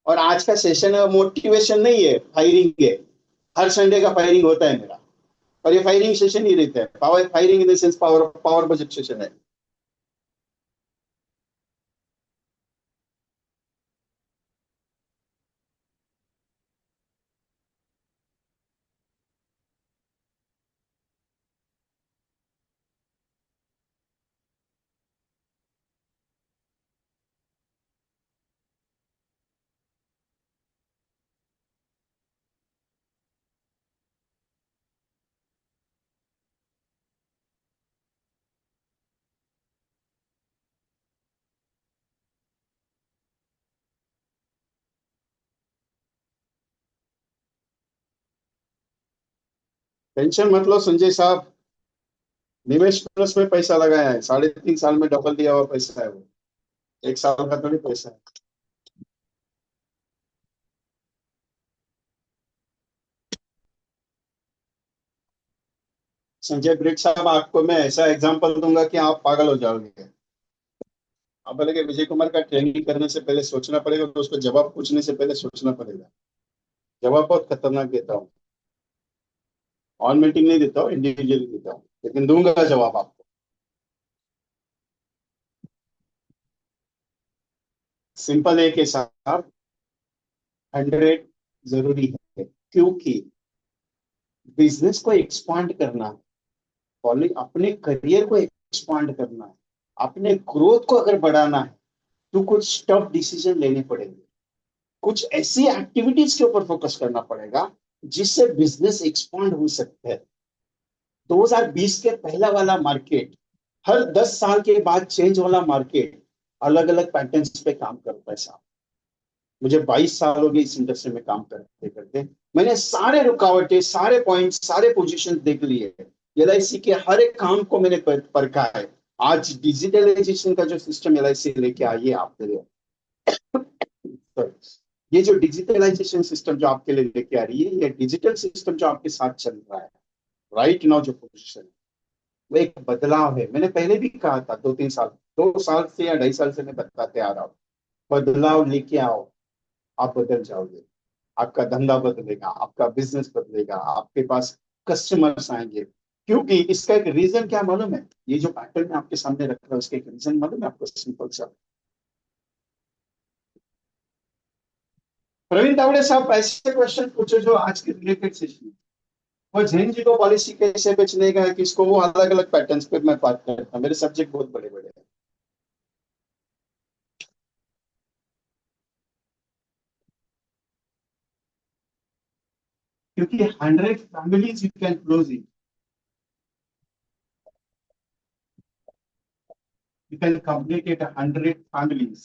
और आज का सेशन मोटिवेशन नहीं है, फायरिंग है। हर संडे का फायरिंग होता है मेरा, और ये फायरिंग सेशन ही रहता है, power firing in the sense power power budget session है। टेंशन मत लो संजय साहब, निवेश प्लस में पैसा लगाया है, 3.5 साल में डबल दिया हुआ पैसा है वो, 1 साल का थोड़ी पैसा है। संजय ब्रिट साहब, आपको मैं ऐसा एग्जांपल दूंगा कि आप पागल हो जाओगे। आप बोलेंगे विजय कुमार का ट्रेनिंग करने से पहले सोचना पड़ेगा, तो उसको जवाब पूछने से पहले सोचना पड़ेगा। जवाब बहुत खतरनाक देता हूँ, ऑन मीटिंग नहीं देता हूँ, इंडिविजुअली देता हूँ, लेकिन दूंगा जवाब आपको। सिंपल है कि साहब, 100 जरूरी है, क्योंकि बिजनेस को एक्सपांड करना है, अपने करियर को एक्सपांड करना है, अपने ग्रोथ को अगर बढ़ाना है, तो कुछ टफ डिसीजन लेने पड़ेंगे, कुछ ऐसी एक्टिविटीज के ऊपर फोकस करना पड़ेगा जिससे बिजनेस एक्सपांड हो सकता है। 2020 के पहला वाला मार्केट, हर 10 साल के बाद चेंज वाला मार्केट, अलग अलग पैटर्न्स पे काम करता है साहब। मुझे 22 साल हो गए इस इंडस्ट्री में काम करते करते, मैंने सारे रुकावटें, सारे पॉइंट, सारे पोजीशन देख लिए। एलआईसी के हर एक काम को मैंने परखा है। आज डिजिटलाइजेशन का जो सिस्टम एलआईसी लेके आई है आपके लिए, sorry, ये जो डिजिटलाइजेशन सिस्टम जो आपके लिए लेके आ रही है, ये डिजिटल सिस्टम जो आपके साथ चल रहा है राइट नाउ, जो पोजिशन है, वो एक बदलाव है। मैंने पहले भी कहा था, 2-3 साल, 2 साल से या 2.5 साल से मैं बताते आ रहा हूँ, बदलाव लेके आओ, आप बदल जाओगे। आपका धंधा बदलेगा, आपका बिजनेस बदलेगा, आपके पास कस्टमर्स आएंगे। क्योंकि इसका एक रीजन क्या मालूम है? ये जो पैटर्न आपके सामने रख रहा है, उसका एक रीजन मालूम है आपको? सिंपल सा। प्रवीण तावड़े साहब, ऐसे क्वेश्चन पूछो जो आज के रिलेटेड सेशन में। वो जैन जी को पॉलिसी कैसे बेचने का है, किसको, वो अलग अलग पैटर्न्स पे मैं बात करता हूँ, मेरे सब्जेक्ट बहुत बड़े बड़े हैं। क्योंकि 100 families you can close it, you can complete it 100 families,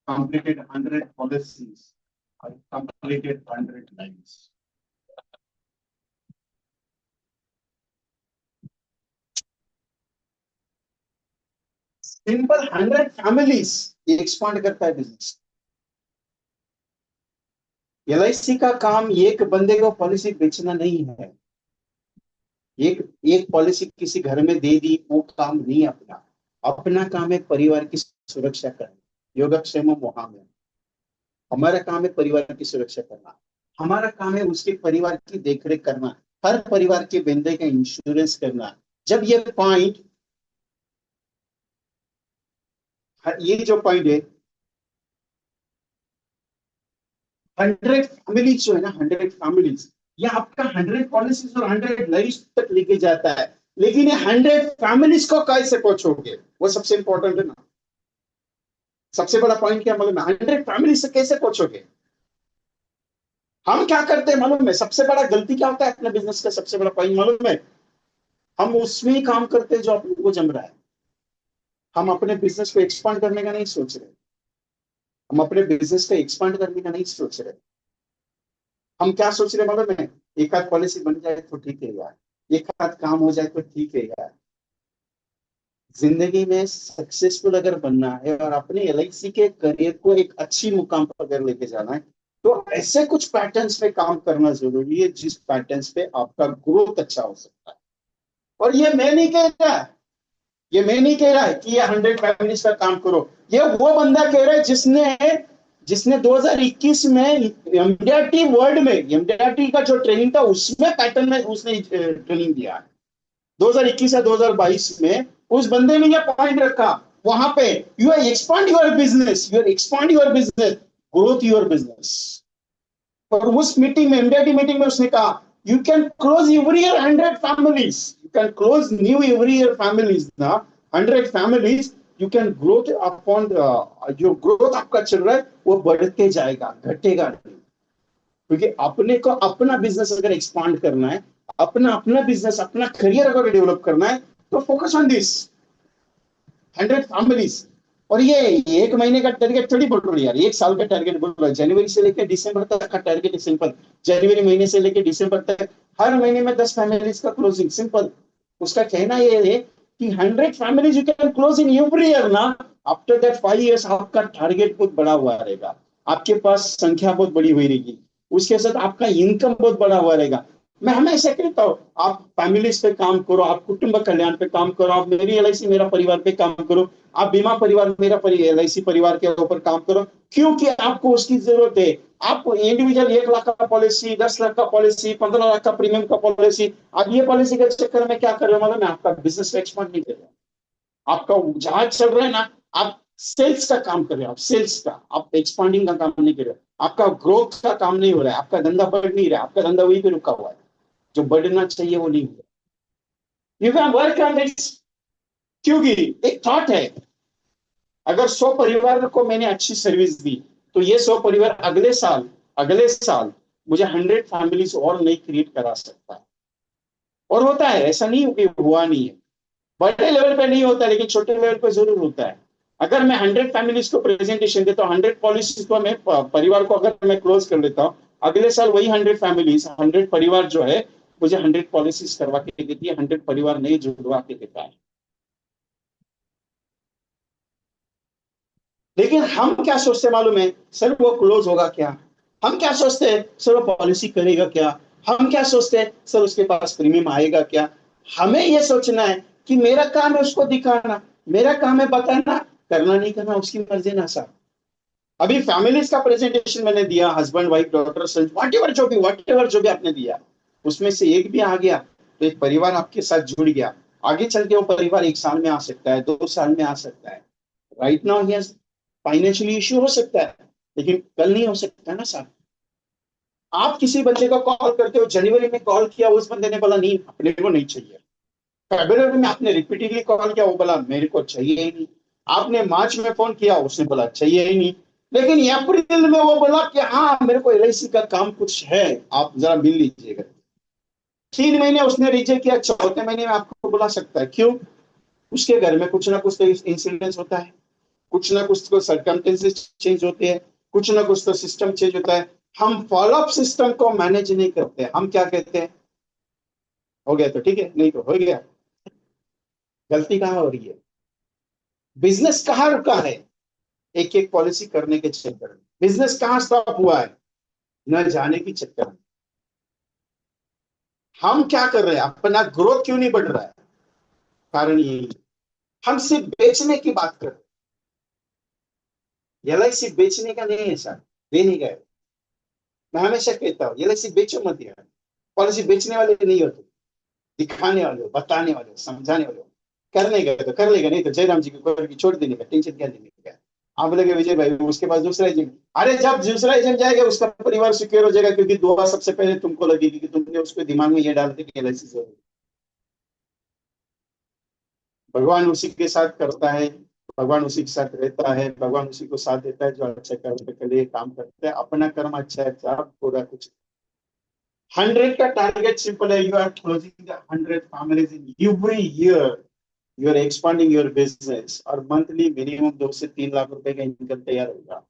completed 100 policies, or completed 100 lives. Simple 100 families expand करता है बिजनेस। एलआईसी का काम एक बंदे को पॉलिसी बेचना नहीं है, एक एक पॉलिसी किसी घर में दे दी वो काम नहीं अपना। अपना काम है परिवार की सुरक्षा करना, योगक्षेम वहां में। हमारा काम है परिवार की सुरक्षा करना, हमारा काम है उसके परिवार की देखरेख करना, हर परिवार के बंदे का इंश्योरेंस करना। जब ये पॉइंट, ये जो पॉइंट है, 100 फैमिलीज जो है ना, 100 फैमिलीज, ये आपका 100 पॉलिसीज और 100 लाइफ तक लेके जाता है। लेकिन ये 100 फैमिलीज को कैसे पहुंचोगे, वो सबसे इंपॉर्टेंट है ना। सबसे बड़ा पॉइंट क्या मालूम है? 100 फैमिली से कैसे पहुंचोगे? हम क्या करते हैं मालूम है? सबसे बड़ा गलती क्या होता है अपने बिजनेस का? सबसे बड़ा पॉइंट मालूम है? हम उसमें ही काम करते हैं जो अपने को जम रहा है। हम अपने बिजनेस को एक्सपांड करने का नहीं सोच रहे, हम अपने बिजनेस को एक्सपांड करने का नहीं सोच रहे। हम क्या सोच रहे मालूम है? एक आध पॉलिसी बन जाए तो ठीक है यार, एक आध काम हो जाए तो ठीक है यार। जिंदगी में सक्सेसफुल अगर बनना है और अपने एलआईसी के करियर को एक अच्छी मुकाम पर अगर लेके जाना है, तो ऐसे कुछ पैटर्न्स पे काम करना जरूरी है जिस पैटर्न्स पे आपका ग्रोथ अच्छा हो सकता है। और ये मैं नहीं कह रहा, ये मैं नहीं कह रहा है कि ये 100 फैमिलीज का काम करो। ये वो बंदा कह रहा है जिसने जिसने 2021 में एमडीआरटी वर्ल्ड में एमडीआरटी का जो ट्रेनिंग था उसमें पैटर्न में उसने ट्रेनिंग दिया है 2021 या 2022 में। उस बंदे ने यह पॉइंट रखा वहां पे, you are expand your business, you are expand your business, growth your business. और उस मीटिंग में, एमडीआरटी मीटिंग में उसने कहा you can close every year 100 families, you can close new every year families ना, 100 families, you can growth upon, जो growth आपका चल रहा है वो बढ़ते जाएगा, घटेगा नहीं। क्योंकि अपने को अपना बिजनेस अगर एक्सपांड करना है, अपना अपना बिजनेस, अपना करियर अगर डेवलप करना है, तो फोकस ऑन दिस 100 फैमिलीज। और ये एक महीने का टारगेट थोड़ी बोल रही यार, एक साल का टारगेट बोल रहा है। जनवरी से लेकर दिसंबर तक का टारगेट सिंपल, जनवरी महीने से लेकर दिसंबर तक हर महीने में 10 फैमिलीज का क्लोजिंग, सिंपल। उसका कहना ये है कि 100 families you can close in every year ना, आफ्टर दैट 5 इयर्स आपका टारगेट बहुत बड़ा हुआ रहेगा, आपके पास संख्या बहुत बड़ी हुई रहेगी, उसके साथ आपका इनकम बहुत बड़ा हुआ रहेगा। मैं हमेशा कहता हूँ आप फैमिलीज पे काम करो, आप कुटुंब कल्याण पे काम करो, आप मेरी एलआईसी मेरा परिवार पे काम करो, आप बीमा परिवार मेरा एलआईसी परिवार के ऊपर काम करो, क्योंकि आपको उसकी जरूरत है। आप इंडिविजुअल 1 लाख का पॉलिसी, 10 लाख का पॉलिसी, 15 लाख का प्रीमियम का पॉलिसी, आप ये पॉलिसी के चक्कर में क्या कर रहे हो मालूम है? आपका बिजनेस एक्सपांड नहीं कर रहे, आपका जहाज चल रहा है ना, आप सेल्स का काम कर रहे हो, आप सेल्स का, आप एक्सपांडिंग का काम नहीं कर रहे हो, आपका ग्रोथ का काम नहीं हो रहा है, आपका धंधा बढ़ नहीं रहा है, आपका धंधा वहीं पे रुका हुआ है, जो बढ़ना चाहिए वो नहीं हुआ। You can work on this, क्योंकि एक थॉट है, अगर 100 परिवार को मैंने अच्छी सर्विस दी, तो ये 100 परिवार अगले साल मुझे 100 फैमिलीज और नहीं क्रिएट करा सकता है। और होता है, ऐसा नहीं कि हुआ नहीं है, बड़े लेवल पे नहीं होता लेकिन छोटे लेवल पे जरूर होता है। अगर मैं 100 फैमिलीज को प्रेजेंटेशन देता हूँ, 100 पॉलिसीज को, मैं परिवार को अगर मैं क्लोज कर लेता हूँ, अगले साल वही 100 फैमिलीज, 100 परिवार जो है मुझे 100 पॉलिसीज करवा के देती है, 100 परिवार नहीं जुड़वा के देता है। लेकिन हम क्या सोचते मालूम है सर, वो क्लोज होगा क्या? हम क्या सोचते हैं सर, वो पॉलिसी करेगा क्या? हम क्या सोचते हैं सर, उसके पास प्रीमियम आएगा क्या? हमें ये सोचना है कि मेरा काम है उसको दिखाना, मेरा काम है बताना, करना नहीं करना उसकी मर्जी ना सर। अभी फैमिलीज का प्रेजेंटेशन मैंने दिया, husband wife daughter son, what ever भी आपने दिया, उसमें से एक भी आ गया तो एक परिवार आपके साथ जुड़ गया, आगे चल के वो परिवार 1 साल में आ सकता है, 2 साल में आ सकता है। Right now he financially issue हो सकता है, लेकिन कल नहीं हो सकता ना सर। आप किसी बंदे को कॉल करते हो, जनवरी में कॉल किया, उस बंदे ने बोला नहीं अपने को नहीं चाहिए, फरवरी में आपने रिपीटेडली कॉल किया, वो बोला मेरे को चाहिए ही नहीं, आपने मार्च में फोन किया, उसने बोला चाहिए ही नहीं, लेकिन अप्रैल में वो बोला कि हाँ मेरे को एलआईसी का काम कुछ है, आप जरा मिल लीजिएगा। 3 महीने उसने रिजेक्ट किया, चौथे महीने में आपको बुला सकता है, क्यों? उसके घर में कुछ ना कुछ तो इंसिडेंस होता है, कुछ ना कुछ तो सर्कमटेंसेस चेंज होते हैं, कुछ ना कुछ तो सिस्टम चेंज होता है। हम फॉलोअप सिस्टम को मैनेज नहीं करते, हम क्या कहते हैं हो गया तो ठीक है, नहीं तो हो गया। गलती कहाँ हो रही है? बिजनेस कहाँ रुका है? एक एक पॉलिसी करने के चक्कर में बिजनेस कहाँ स्टॉप हुआ है? न जाने की चक्कर में। हम क्या कर रहे हैं, अपना ग्रोथ क्यों नहीं बढ़ रहा है? कारण यही है, हम सिर्फ बेचने की बात कर रहे हैं। एलआईसी बेचने का नहीं है सर, देने का है। मैं हमेशा कहता हूँ एलआईसी बेचो मत यार, पॉलिसी बेचने वाले नहीं होते, दिखाने वाले हो, बताने वाले हो, समझाने वाले हो। करने गए तो कर लेगा, नहीं तो जयराम जी को छोड़ देने का, टेंशन क्या लेने का? आप लगे विजय भाई उसके पास दूसरा एजेंट, अरे जब दूसरा एजेंट जाएगा उसका परिवार सिक्योर हो जाएगा, क्योंकि दुआ सबसे पहले तुमको लगेगी कि तुमने उसके दिमाग में ये डाल दी कि एलआईसी जरूरी। भगवान उसी के साथ करता है, भगवान उसी के साथ रहता है, भगवान उसी को साथ देता है जो अच्छा कर्म के लिए काम करता है। अपना कर्म अच्छा है, आप पूरा कुछ। 100 का टारगेट सिंपल है, you are closing the 100 families in every year, you are expanding your business, और मंथली मिनिमम 2 से 3 लाख रुपए का इनकम तैयार होगा।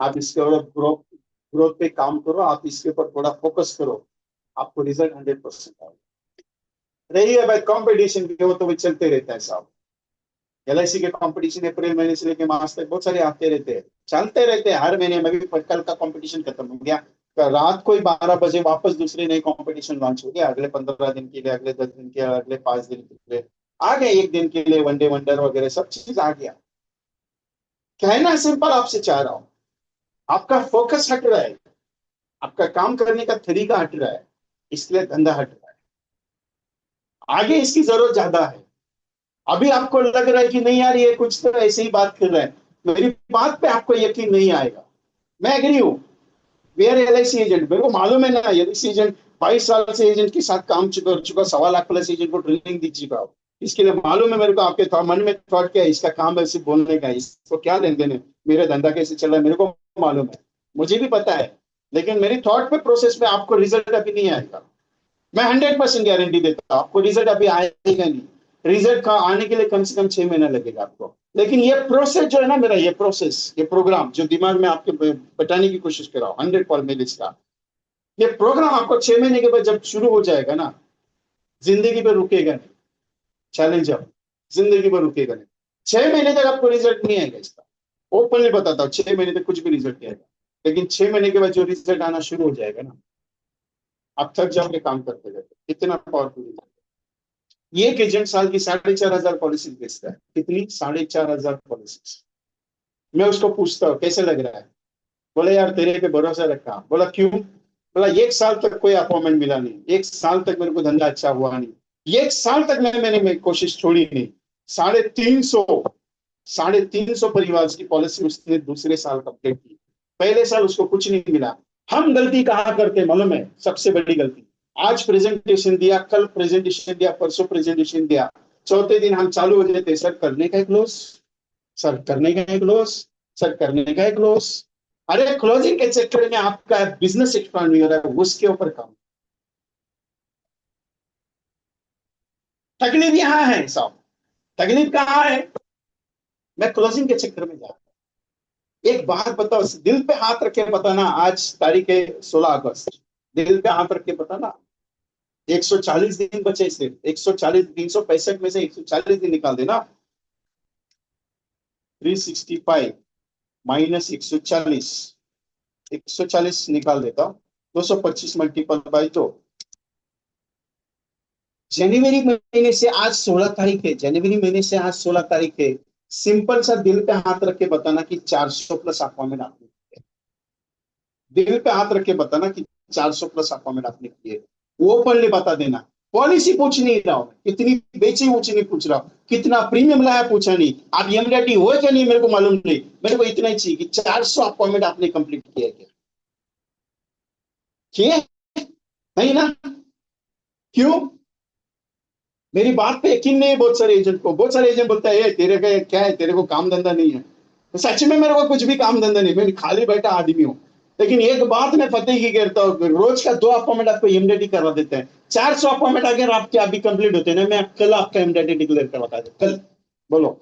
आप इसके ऊपर ग्रोथ ग्रोथ पे काम करो, आप इसके ऊपर थोड़ा फोकस करो, आपको रिजल्ट 100% आएगा। रही है भाई कंपटीशन की, वो तो वो चलते रहता है साहब। एलआईसी के कंपटीशन अप्रैल महीने से लेकर मार्च तक बहुत सारे आते रहते हैं, चलते रहते हैं, हर महीने में भी। कल का कंपटीशन खत्म हो गया, रात को ही 12 बजे वापस दूसरे नए कंपटीशन लॉन्च हो गया, अगले 15 दिन के लिए, अगले 10 दिन के लिए, अगले 5 दिन के लिए आ गए, एक दिन के लिए वनडे वंडर वगैरह सब चीज आ गया। कहना सिंपल आपसे चाह रहा हूं, आपका फोकस हट रहा है, आपका काम करने का तरीका हट रहा है, इसलिए धंधा हट रहा है। आगे इसकी जरूरत ज्यादा है। अभी आपको लग रहा है कि नहीं यार, ये कुछ तो ऐसे ही बात कर रहा है, मेरी बात पे आपको यकीन नहीं आएगा। मैं एग्री हूं। वे आर एलआईसी एजेंट, मेरे को मालूम है ना, एलआईसी एजेंट 22 साल से एजेंट के साथ काम कर चुका, 1.25 लाख प्लस एजेंट को ट्रेनिंग दी चुका हूं। इसके लिए मालूम है मेरे को, आपके मन में थॉट क्या है, इसका काम है सिर्फ बोलने का, इसको क्या लेन देन है, मेरा धंधा कैसे चल रहा है, मेरे को मालूम है, मुझे भी पता है। लेकिन मेरी थॉट पे प्रोसेस में आपको रिजल्ट अभी नहीं आएगा। मैं 100% गारंटी देता हूं, आपको रिजल्ट अभी आएगा नहीं। रिजल्ट का आने के लिए कम से कम 6 महीना लगेगा आपको। लेकिन ये प्रोसेस जो है ना मेरा, ये प्रोसेस, ये प्रोग्राम जो दिमाग में आपके बताने की कोशिश कर रहा हूँ, 100 का, ये प्रोग्राम आपको 6 महीने के बाद जब शुरू हो जाएगा ना, जिंदगी पर रुकेगा नहीं। चैलेंज अब, जिंदगी पर रुकेगा नहीं। 6 महीने तक आपको रिजल्ट नहीं आएगा इसका, ओपनली बताता हूँ, 6 महीने तक कुछ भी रिजल्ट नहीं आएगा। लेकिन 6 महीने के बाद जो रिजल्ट आना शुरू हो जाएगा ना, आप थक जाओगे काम करते करते, इतना पावरफुल रिजल्ट। ये एक एजेंट साल की 4,500 पॉलिसी बेचता है। कितनी? 4,500 पॉलिसी। मैं उसको पूछता हूँ कैसे लग रहा है, बोले यार तेरे पे भरोसा रखा। बोला क्यों? बोला 1 साल तक कोई अपॉइंटमेंट मिला नहीं, 1 साल तक मेरे को धंधा अच्छा हुआ नहीं, 1 साल तक मैंने कोशिश छोड़ी नहीं। 350, 350 परिवार की पॉलिसी उसने दूसरे साल कंप्लीट की। पहले साल उसको कुछ नहीं मिला। हम गलती कहा करते मालूम है? सबसे बड़ी गलती, आज प्रेजेंटेशन दिया, कल प्रेजेंटेशन दिया, परसों प्रेजेंटेशन दिया, चौथे दिन हम चालू हो जाते, सर करने का एक क्लोज, सर करने का एक क्लोज, सर करने का एक क्लोज। अरे क्लोजिंग के चक्कर में आपका बिजनेस एक्सपांड नहीं हो रहा है, उसके ऊपर काम। तकलीफ यहां है साहब, तकलीफ कहाँ है? मैं क्लोजिंग के चक्कर में जा रहा हूं। एक बात बताओ, दिल पे हाथ रख के बताना, आज तारीख है 16 अगस्त, दिल पे हाथ रख के बताना, 140 दिन बचे, सिर्फ 140, 365 में से 140 दिन निकाल देना। 365 माइनस 140, 140 निकाल देता हूँ, 225 मल्टीपल बाई 2। जनवरी महीने से आज 16 तारीख है, जनवरी महीने से आज 16 तारीख है। सिंपल सा दिल पे हाथ रख के बताना कि 400 प्लस अपॉइंटमेंट आपने किए। दिल पे हाथ रख के बताना कि 400 प्लस अपॉइंटमेंट आपने किए। वो ओपनली बता देना। पॉलिसी पूछ नहीं रहा हूं, कितनी बेची ऊंची नहीं पूछ रहा हूं, कितना प्रीमियम लाया पूछा नहीं, आप एमडीआरटी हो क्या नहीं मेरे को मालूम नहीं, मेरे को इतना ही चाहिए कि 400 अपॉइंटमेंट आपने कंप्लीट किया क्या? किए? नहीं ना? क्यों? मेरी बात पे यकीन नहीं है बहुत सारे एजेंट को। बहुत सारे एजेंट बोलता है "ए, तेरे का क्या है, तेरे को काम धंधा नहीं है"। तो सच में मेरे को कुछ भी काम धंधा नहीं, मैं खाली बैठा आदमी हूँ। लेकिन एक बात मैं फतेह की करता हूँ, रोज का 2 अपॉइंटमेंट आपको एमडीटी करवा देते हैं। 400 अपॉइंटमेंट अगर आपके अभी कंप्लीट होते हैं ना, मैं कल आपका एमडीटी डिक्लेयर करवाता हूँ, कल। बोलो।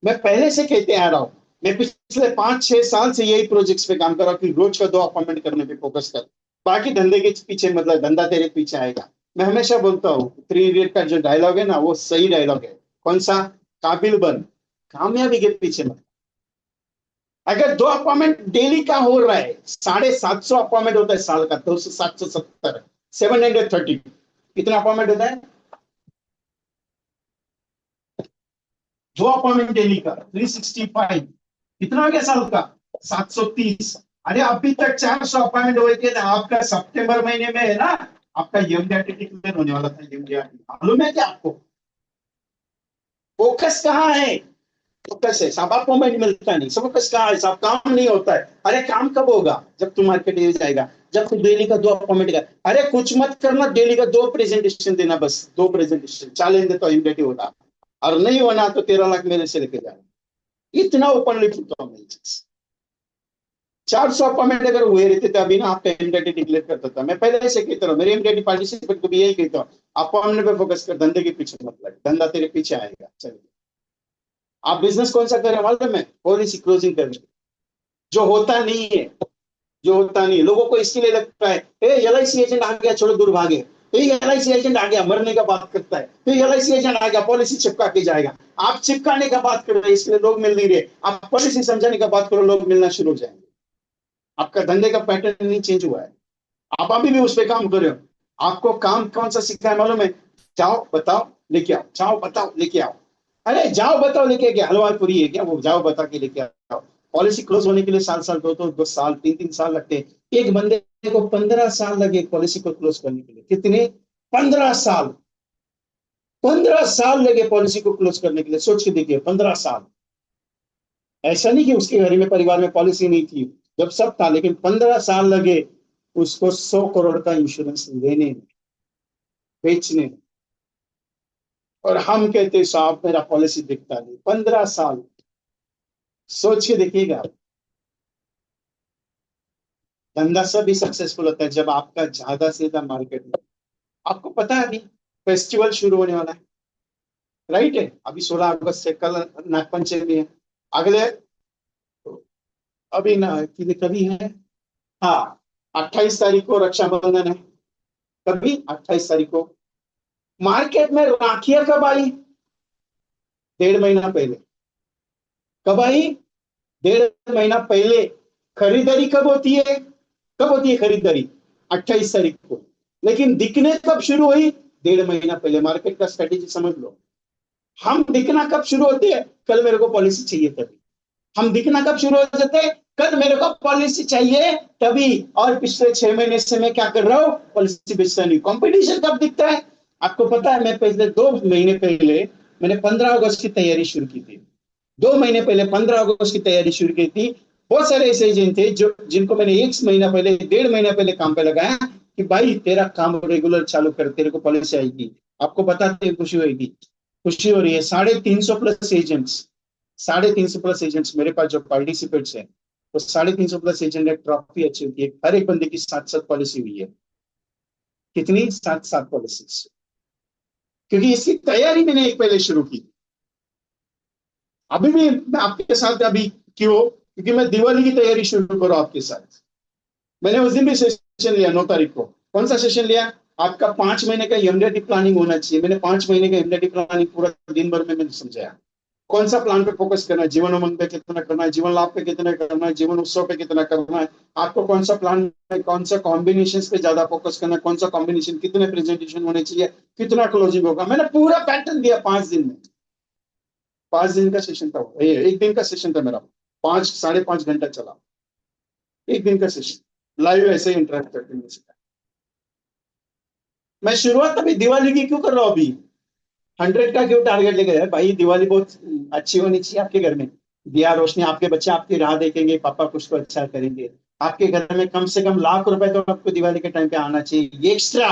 मैं पहले से कहते आ रहा हूँ, मैं पिछले 5-6 साल से यही प्रोजेक्ट्स पे काम कर रहा हूँ कि रोज का 2 अपॉइंटमेंट करने पे फोकस कर। बाकी धंधे के पीछे, मतलब धंधा तेरे पीछे आएगा। मैं हमेशा बोलता हूँ, 3 इडियट का जो डायलॉग है ना, वो सही डायलॉग है। कौन सा? काबिल बन, कामयाबी के पीछे मत। अगर 2 अपॉइंटमेंट डेली का हो रहा है, 750 अपॉइंटमेंट होता है साल का, तो 770, 730 कितना अपॉइंटमेंट होता है? 2 अपॉइंटमेंट डेली का 365, कितना हो गया साल का? 730। अरे अभी तक 400 अपॉइंटमेंट हुए थे ना, आपका सितंबर महीने में है ना, आपका एमडीआरटी डिक्लेयर होने वाला था। एमडीआरटी मालूम है क्या आपको? फोकस कहाँ है? फोकस है साहब, आपको अपॉइंटमेंट मिलता नहीं, सब फोकस कहाँ है साहब? काम नहीं होता है। अरे काम कब होगा? जब तू मार्केट में जाएगा, जब तू डेली का 2 अपॉइंटमेंट का। अरे कुछ मत करना, डेली का 2 प्रेजेंटेशन देना, बस 2 प्रेजेंटेशन चैलेंज देता हूँ, एमडीआरटी होगा। और नहीं होना तो 13 लाख मेरे से लेके जाना। इतना ओपनली पूछता हूँ मैं। 400 अपॉइंटमेंट अगर हुए रहते थे अभी ना, आपका एमडीटी डिक्लेयर करता था। मैं पहले से कहता हूँ, मेरे एमडीटी पार्टिसिपेट को भी यही कहता हूँ, अपॉइंटमेंट पे फोकस कर, धंधे के पीछे मत लग, धंधा तेरे पीछे आएगा। चलिए, आप बिजनेस कौन सा करें मालूम है? पॉलिसी क्लोजिंग करें। जो होता नहीं है, जो होता नहीं, लोगों को इसके लिए लगता है एलआईसी एजेंट आ गया, छोड़ो दूर भागे, एलआईसी एजेंट आ गया, मरने का बात करता है, एलआईसी एजेंट आ गया, पॉलिसी चिपका के जाएगा। आप चिपकाने का बात कर रहे हैं, इसलिए लोग मिल नहीं रहे। आप पॉलिसी समझाने का बात करो, लोग मिलना शुरू हो जाएंगे। आपका धंधे का पैटर्न नहीं चेंज हुआ है, आप अभी भी उस पर काम कर रहे हो। आपको काम कौन सा सीखना है मालूम है? जाओ बताओ लेके आओ, जाओ बताओ लेके आओ। अरे जाओ बताओ लेके क्या, हलवा पूरी है क्या वो? जाओ बता के लेके आओ। पॉलिसी क्लोज होने के लिए साल साल, दो साल, 3 3 साल लगते हैं। एक बंदे को 15 साल लगे पॉलिसी को क्लोज करने के लिए। कितने? 15 साल। 15 साल लगे पॉलिसी को क्लोज करने के लिए। सोच के देखिए, 15 साल। ऐसा नहीं कि उसके घर में, परिवार में पॉलिसी नहीं थी, जब सब था, लेकिन 15 साल लगे उसको 100 करोड़ का इंश्योरेंस लेने में, बेचने में। और हम कहते साहब मेरा पॉलिसी दिखता नहीं। 15 साल। सोच के देखिएगा। धंधा सभी सक्सेसफुल होता है जब आपका ज्यादा से ज्यादा मार्केट में। आपको पता है अभी फेस्टिवल शुरू होने वाला है, राइट है? अभी 16 अगस्त से, कल नागपंचमी है। अगले, अभी ना कभी है, हाँ, 28 तारीख को रक्षाबंधन है। कभी 28 तारीख को। मार्केट में राखियां कब आई? 1.5 महीना पहले। कब आई? 1.5 महीना पहले। खरीदारी कब होती है? कब होती है खरीदारी? 28 तारीख को। लेकिन दिखने कब शुरू हुई? 1.5 महीना पहले। मार्केट का स्ट्रेटेजी समझ लो। हम दिखना कब शुरू होते हैं? कल मेरे को पॉलिसी चाहिए तभी। हम दिखना कब शुरू हो जाते हैं? कल मेरे को पॉलिसी चाहिए तभी। और पिछले 6 महीने से मैं क्या कर रहा हूं? पॉलिसी बेचता नहीं। कंपटीशन कब दिखता है? आपको पता है, मैं पिछले 2 महीने पहले मैंने 15 अगस्त की तैयारी शुरू की थी। 2 महीने पहले 15 अगस्त की तैयारी शुरू की थी। बहुत सारे ऐसे एजेंट थे जो जिनको मैंने 1 महीना पहले, 1.5 महीना पहले काम पे लगाया कि भाई तेरा काम रेगुलर चालू कर, तेरे को पॉलिसी आएगी। आपको बताते खुशी होगी। खुशी हो रही है। 350 प्लस एजेंट्स, 350 प्लस एजेंट्स मेरे पास जो पार्टिसिपेट्स हैं, तो 350 प्लस एजेंट ने ट्रॉफी अचीव की है। हर एक बंदे की 7 7 पॉलिसी हुई है। कितनी? 7 7 पॉलिसी। क्योंकि इसकी तैयारी मैंने एक पहले शुरू की। अभी भी मैं आपके साथ अभी क्यों? क्योंकि मैं दिवाली की तैयारी शुरू करूं आपके साथ। मैंने उस दिन भी सेशन लिया, 9 तारीख को। कौन सा सेशन लिया? आपका 5 महीने का एमडीटी प्लानिंग होना चाहिए। मैंने 5 महीने का एमडीटी प्लानिंग पूरा दिन भर में मैंने समझाया। कौन सा प्लान पे फोकस करना है? जीवन उमंग पे कितना करना है, जीवन लाभ पे कितना करना है, जीवन उत्सव पे कितना करना है। आपको कौन सा प्लान है, कौन सा कॉम्बिनेशन पे ज्यादा फोकस करना है, कौन सा कॉम्बिनेशन, कितने प्रेजेंटेशन होने चाहिए, कितना क्लोजिंग होगा। मैंने पूरा पैटर्न दिया 5 दिन में। 5 दिन का सेशन था वो। एक दिन का सेशन था मेरा। 5 साढ़े 5 घंटा चला। एक दिन का सेशन लाइव ऐसे ही इंटरेक्ट करते हैं। मैं शुरुआत अभी दिवाली की क्यों कर रहा हूँ अभी? 100 का क्यों टारगेट लेके है भाई? दिवाली बहुत अच्छी होनी चाहिए आपके घर में। दिया रोशनी, आपके बच्चे आपकी राह देखेंगे, पापा कुछ तो अच्छा करेंगे। आपके घर में कम से कम लाख रुपए तो आपको दिवाली के टाइम पे आना चाहिए। ये एक्स्ट्रा,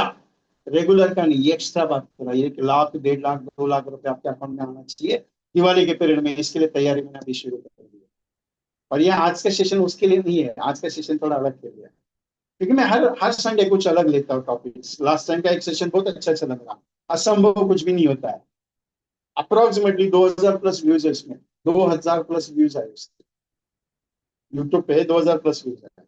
रेगुलर का नहीं, ये एक्स्ट्रा बात कर रहा है। 1 लाख, 1.5 लाख, 2 लाख रुपए आपके अकाउंट में आना चाहिए दिवाली के पीरियड में। इसके लिए तैयारी मैंने अभी शुरू कर दी है। और ये आज का सेशन उसके लिए नहीं है। आज का सेशन थोड़ा अलग कर दिया, क्योंकि मैं हर हर संडे कुछ अलग लेता हूँ टॉपिक्स। लास्ट टाइम का एक सेशन बहुत अच्छा चला मेरा। असंभव कुछ भी नहीं होता है। अप्रोक्सीमेटली 2,000 प्लस व्यूज है इसमें। 2,000 प्लस व्यूज है यूट्यूब पे। 2,000 प्लस व्यूज है।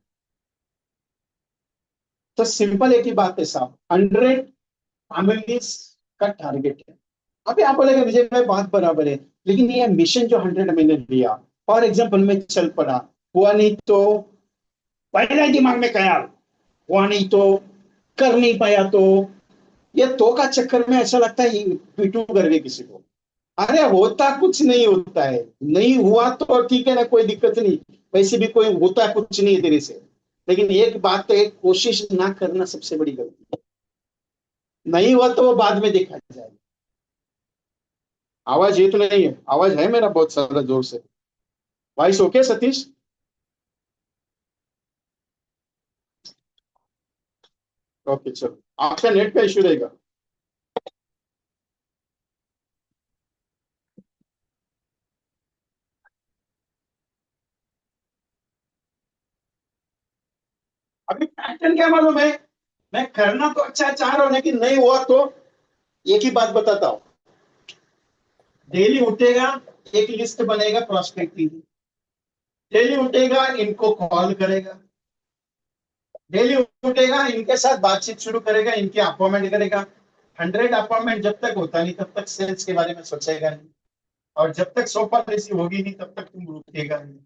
तो सिंपल एक ही बात है साहब, 100 फैमिलीज का टारगेट है। अभी आप बोलेंगे विजय भाई बात बराबर है, लेकिन ये मिशन जो 100 मैंने लिया, फॉर एग्जाम्पल मैं चल पड़ा, हुआ नहीं तो पहले दिमाग में ख्याल, हुआ नहीं तो, कर नहीं पाया तो, ये तो का चक्कर में ऐसा लगता है पीटू करके किसी को। अरे होता कुछ नहीं होता है। नहीं हुआ तो ठीक है ना, कोई दिक्कत नहीं। वैसे भी कोई होता कुछ नहीं है तेरे से। लेकिन एक बात तो है, कोशिश ना करना सबसे बड़ी गलती है। नहीं हुआ तो वो बाद में देखा जाएगा। आवाज ये तो नहीं है? आवाज है मेरा बहुत सारा जोर से? Voice okay Satish? ओके चलो, आपका नेट का इश्यू रहेगा। अभी पैटर्न क्या मालूम है? मैं करना तो अच्छा चाह रहा हूं, लेकिन नहीं हुआ तो एक ही बात बताता हूँ। डेली उठेगा, एक लिस्ट बनेगा प्रोस्पेक्ट की। डेली उठेगा, इनको कॉल करेगा। डेली उठेगा, इनके साथ बातचीत शुरू करेगा, इनके अपॉइंटमेंट करेगा। 100 अपॉइंटमेंट जब तक होता नहीं तब तक सेल्स के बारे में सोचेगा नहीं। और जब तक 100 पॉलिसी होगी नहीं तब तक तुम रुकेगा नहीं।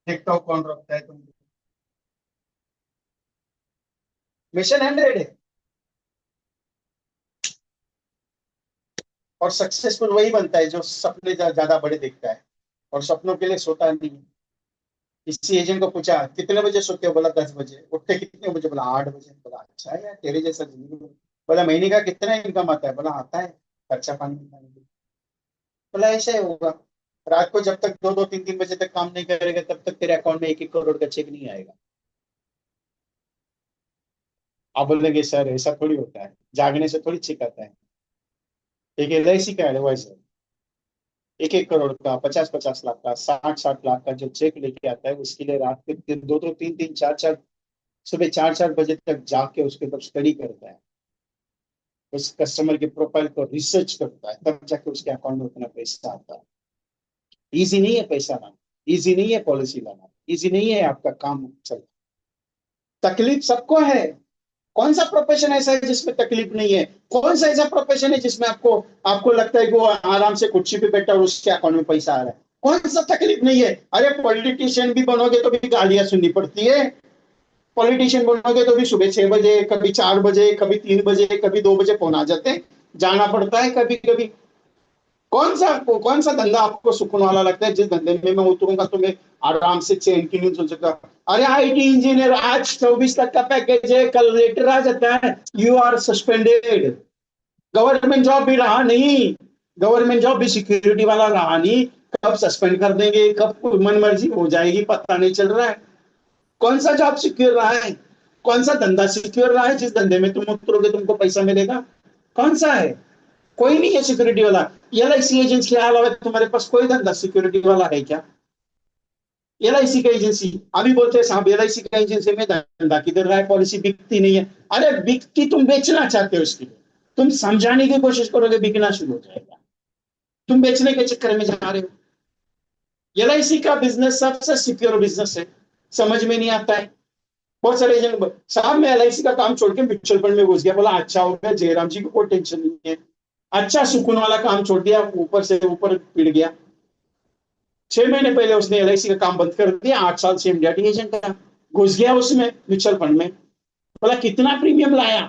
देखता हो कौन रोकता है तुम। मिशन 100 है। और सक्सेसफुल वही बनता है जो सपने ज्यादा बड़े देखता है और सपनों के लिए सोता नहीं। किसी एजेंट को पूछा कितने बजे सोते हो, बोला 10 बजे। उठते कितने बजे, बोला 8 बजे। बोला अच्छा है यार, तेरे जैसा जिंदगी। बोला महीने का कितना इनकम आता है, बोला आता है खर्चा पानी निकालने के लिए। बोला ऐसा ही होगा, रात को जब तक 2-2 3-3 बजे तक काम नहीं करेगा तब तक तेरे अकाउंट में 1-1 करोड़ का चेक नहीं आएगा। आप बोलेंगे सर ऐसा थोड़ी होता है, जागने से थोड़ी चेक आता है। एक LIC का एडवाइस है, 1-1 करोड़ का, 50-50 लाख का, 60-60 लाख का जो चेक लेके आता है, उसके लिए रात के 2-2 3-3 4-4, सुबह 4-4 बजे तक जाग के उसके ऊपर स्टडी करता है, उस कस्टमर के प्रोफाइल को रिसर्च करता है, तब जाके उसके अकाउंट में उतना पैसा आता है। इजी नहीं है पैसा लाना, इजी नहीं है पॉलिसी लाना, इजी नहीं है आपका काम चलना। तकलीफ सबको है। कौन सा प्रोफेशन ऐसा है जिसमें तकलीफ नहीं है? कौन सा ऐसा प्रोफेशन है जिसमें आपको आपको लगता है कि वो आराम से कुर्सी पे बैठा और उसके अकाउंट में पैसा आ रहा है? कौन सा तकलीफ नहीं है? अरे पॉलिटिशियन भी बनोगे तो भी गालियां सुननी पड़ती है। पॉलिटिशियन बनोगे तो भी सुबह 6 बजे, कभी 4 बजे, कभी 3 बजे, कभी 2 बजे फोन आ जाते हैं, जाना पड़ता है कभी कभी। कौन सा धंधा आपको सुकून वाला लगता है जिस धंधे में मैं उतरूंगा तो मैं आराम से चैन की नींद सुन सकता? अरे IT इंजीनियर, आज 24 लाख का पैकेज है, कल लेटर आ जाता है, you are suspended. Government job भी रहा नहीं, गवर्नमेंट जॉब भी सिक्योरिटी वाला रहा नहीं। कब सस्पेंड कर देंगे, कब मन मर्जी हो जाएगी, पता नहीं चल रहा है। कौन सा जॉब सिक्योर रहा है? कौन सा धंधा सिक्योर रहा है जिस धंधे में तुम उतरोगे तुमको पैसा मिलेगा? कौन सा है? कोई नहीं है सिक्योरिटी वाला। LIC एजेंसी के अलावा तुम्हारे पास कोई धंधा सिक्योरिटी वाला है क्या? LIC का एजेंसी अभी बोलते हैं साहब, LIC का एजेंसी में धंधा किधर रहा है, पॉलिसी बिकती नहीं है। अरे बिकती, तुम बेचना चाहते हो, इसके लिए तुम समझाने की कोशिश करोगे बिकना शुरू हो जाएगा। तुम बेचने के चक्कर में जा रहे हो। LIC का बिजनेस सबसे सिक्योर बिजनेस है, समझ में नहीं आता है। बहुत सारे एजेंट साहब, मैं LIC का काम छोड़ के म्यूचुअल फंड में घुस गया। बोला अच्छा हो गया, जयराम जी को कोई टेंशन नहीं है। अच्छा सुकून वाला काम छोड़ दिया, ऊपर से ऊपर पिट गया। 6 महीने पहले उसने LIC का काम बंद कर दिया, 8 साल से इंडिया एजेंट का घुस गया उसमें म्यूचुअल फंड में। बोला कितना प्रीमियम लाया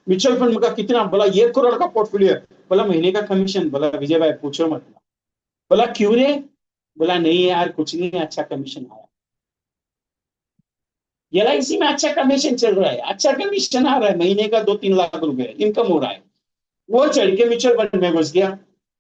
म्यूचुअल फंड का, कितना? बोला 1 करोड़ का पोर्टफोलियो। बोला महीने का कमीशन? बोला विजय भाई पूछो मत। बोला क्यों रे? बोला नहीं यार कुछ नहीं, अच्छा कमीशन आया। LIC में अच्छा कमीशन चल रहा है, अच्छा कमीशन आ रहा है, महीने का 2-3 लाख रुपए इनकम हो रहा है। वो चढ़ के म्यूचुअल फंड में घुस गया।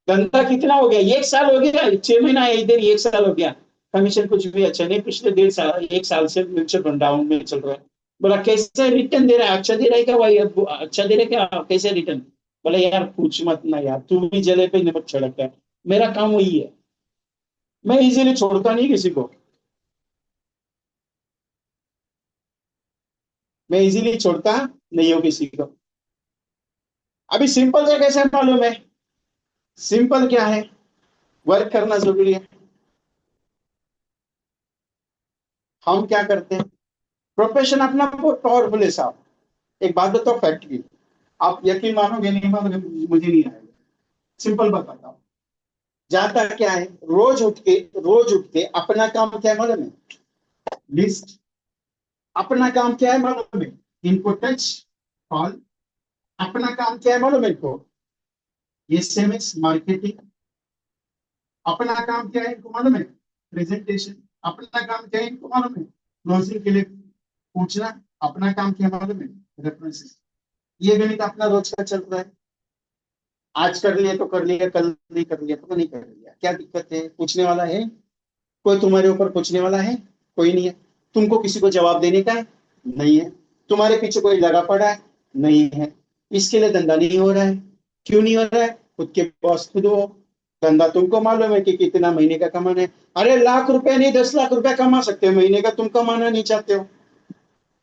धंधा कितना हो गया, 1 साल हो गया, 6 महीना इधर, 1 साल हो गया, कमीशन कुछ भी अच्छा नहीं। पिछले 1.5 साल 1 साल से म्यूचुअल फंड डाउन में चल रहा है। बोला कैसे रिटर्न दे रहा है, अच्छा दे रहा है क्या भाई, अच्छा दे रहा है क्या, कैसे रिटर्न? बोला यार पूछ मत ना यार, तू भी जले पे नमक छिड़कता है, मेरा काम वही है, मैं इजीली छोड़ता नहीं किसी को, मैं इजीली छोड़ता नहीं हूँ किसी को। अभी सिंपल से कैसे मालूम है? सिंपल क्या है, वर्क करना जरूरी है। हम क्या करते हैं, प्रोफेशन अपना बहुत पावरफुल है साहब। एक बात बताओ फैक्ट की, आप यकीन मानोगे नहीं मानोगे, मुझे नहीं आएगा। सिंपल बताता हूँ। जाता क्या है, रोज उठ के अपना काम क्या है मालूम है? लिस्ट। अपना काम क्या है मालूम है? इनको टच, कॉल। अपना काम क्या है मालूम है इनको? SMS marketing. अपना काम क्या है इनको मालूम है? प्रेजेंटेशन। अपना काम क्या है इनको मालूम है? क्लोजिंग के लिए पूछना। अपना काम क्या मालूम है? रेफरेंसेस। ये गणित अपना रोज का चल रहा है। आज कर लिया तो कर लिया, कल नहीं कर लिया तो नहीं कर लिया, क्या दिक्कत है? पूछने वाला है कोई? तुम्हारे ऊपर पूछने वाला है कोई? नहीं है। तुमको किसी को जवाब देने का है? नहीं है। तुम्हारे पीछे कोई लगा पड़ा है? नहीं है। इसके लिए धंधा नहीं हो रहा है। क्यों नहीं हो रहा है? खुद के बॉस खुद हो। धंधा तुमको मालूम है कि कितना महीने का कमाना है। अरे लाख रुपए नहीं, 10 लाख रुपए कमा सकते हो महीने का, तुम कमाना नहीं चाहते हो।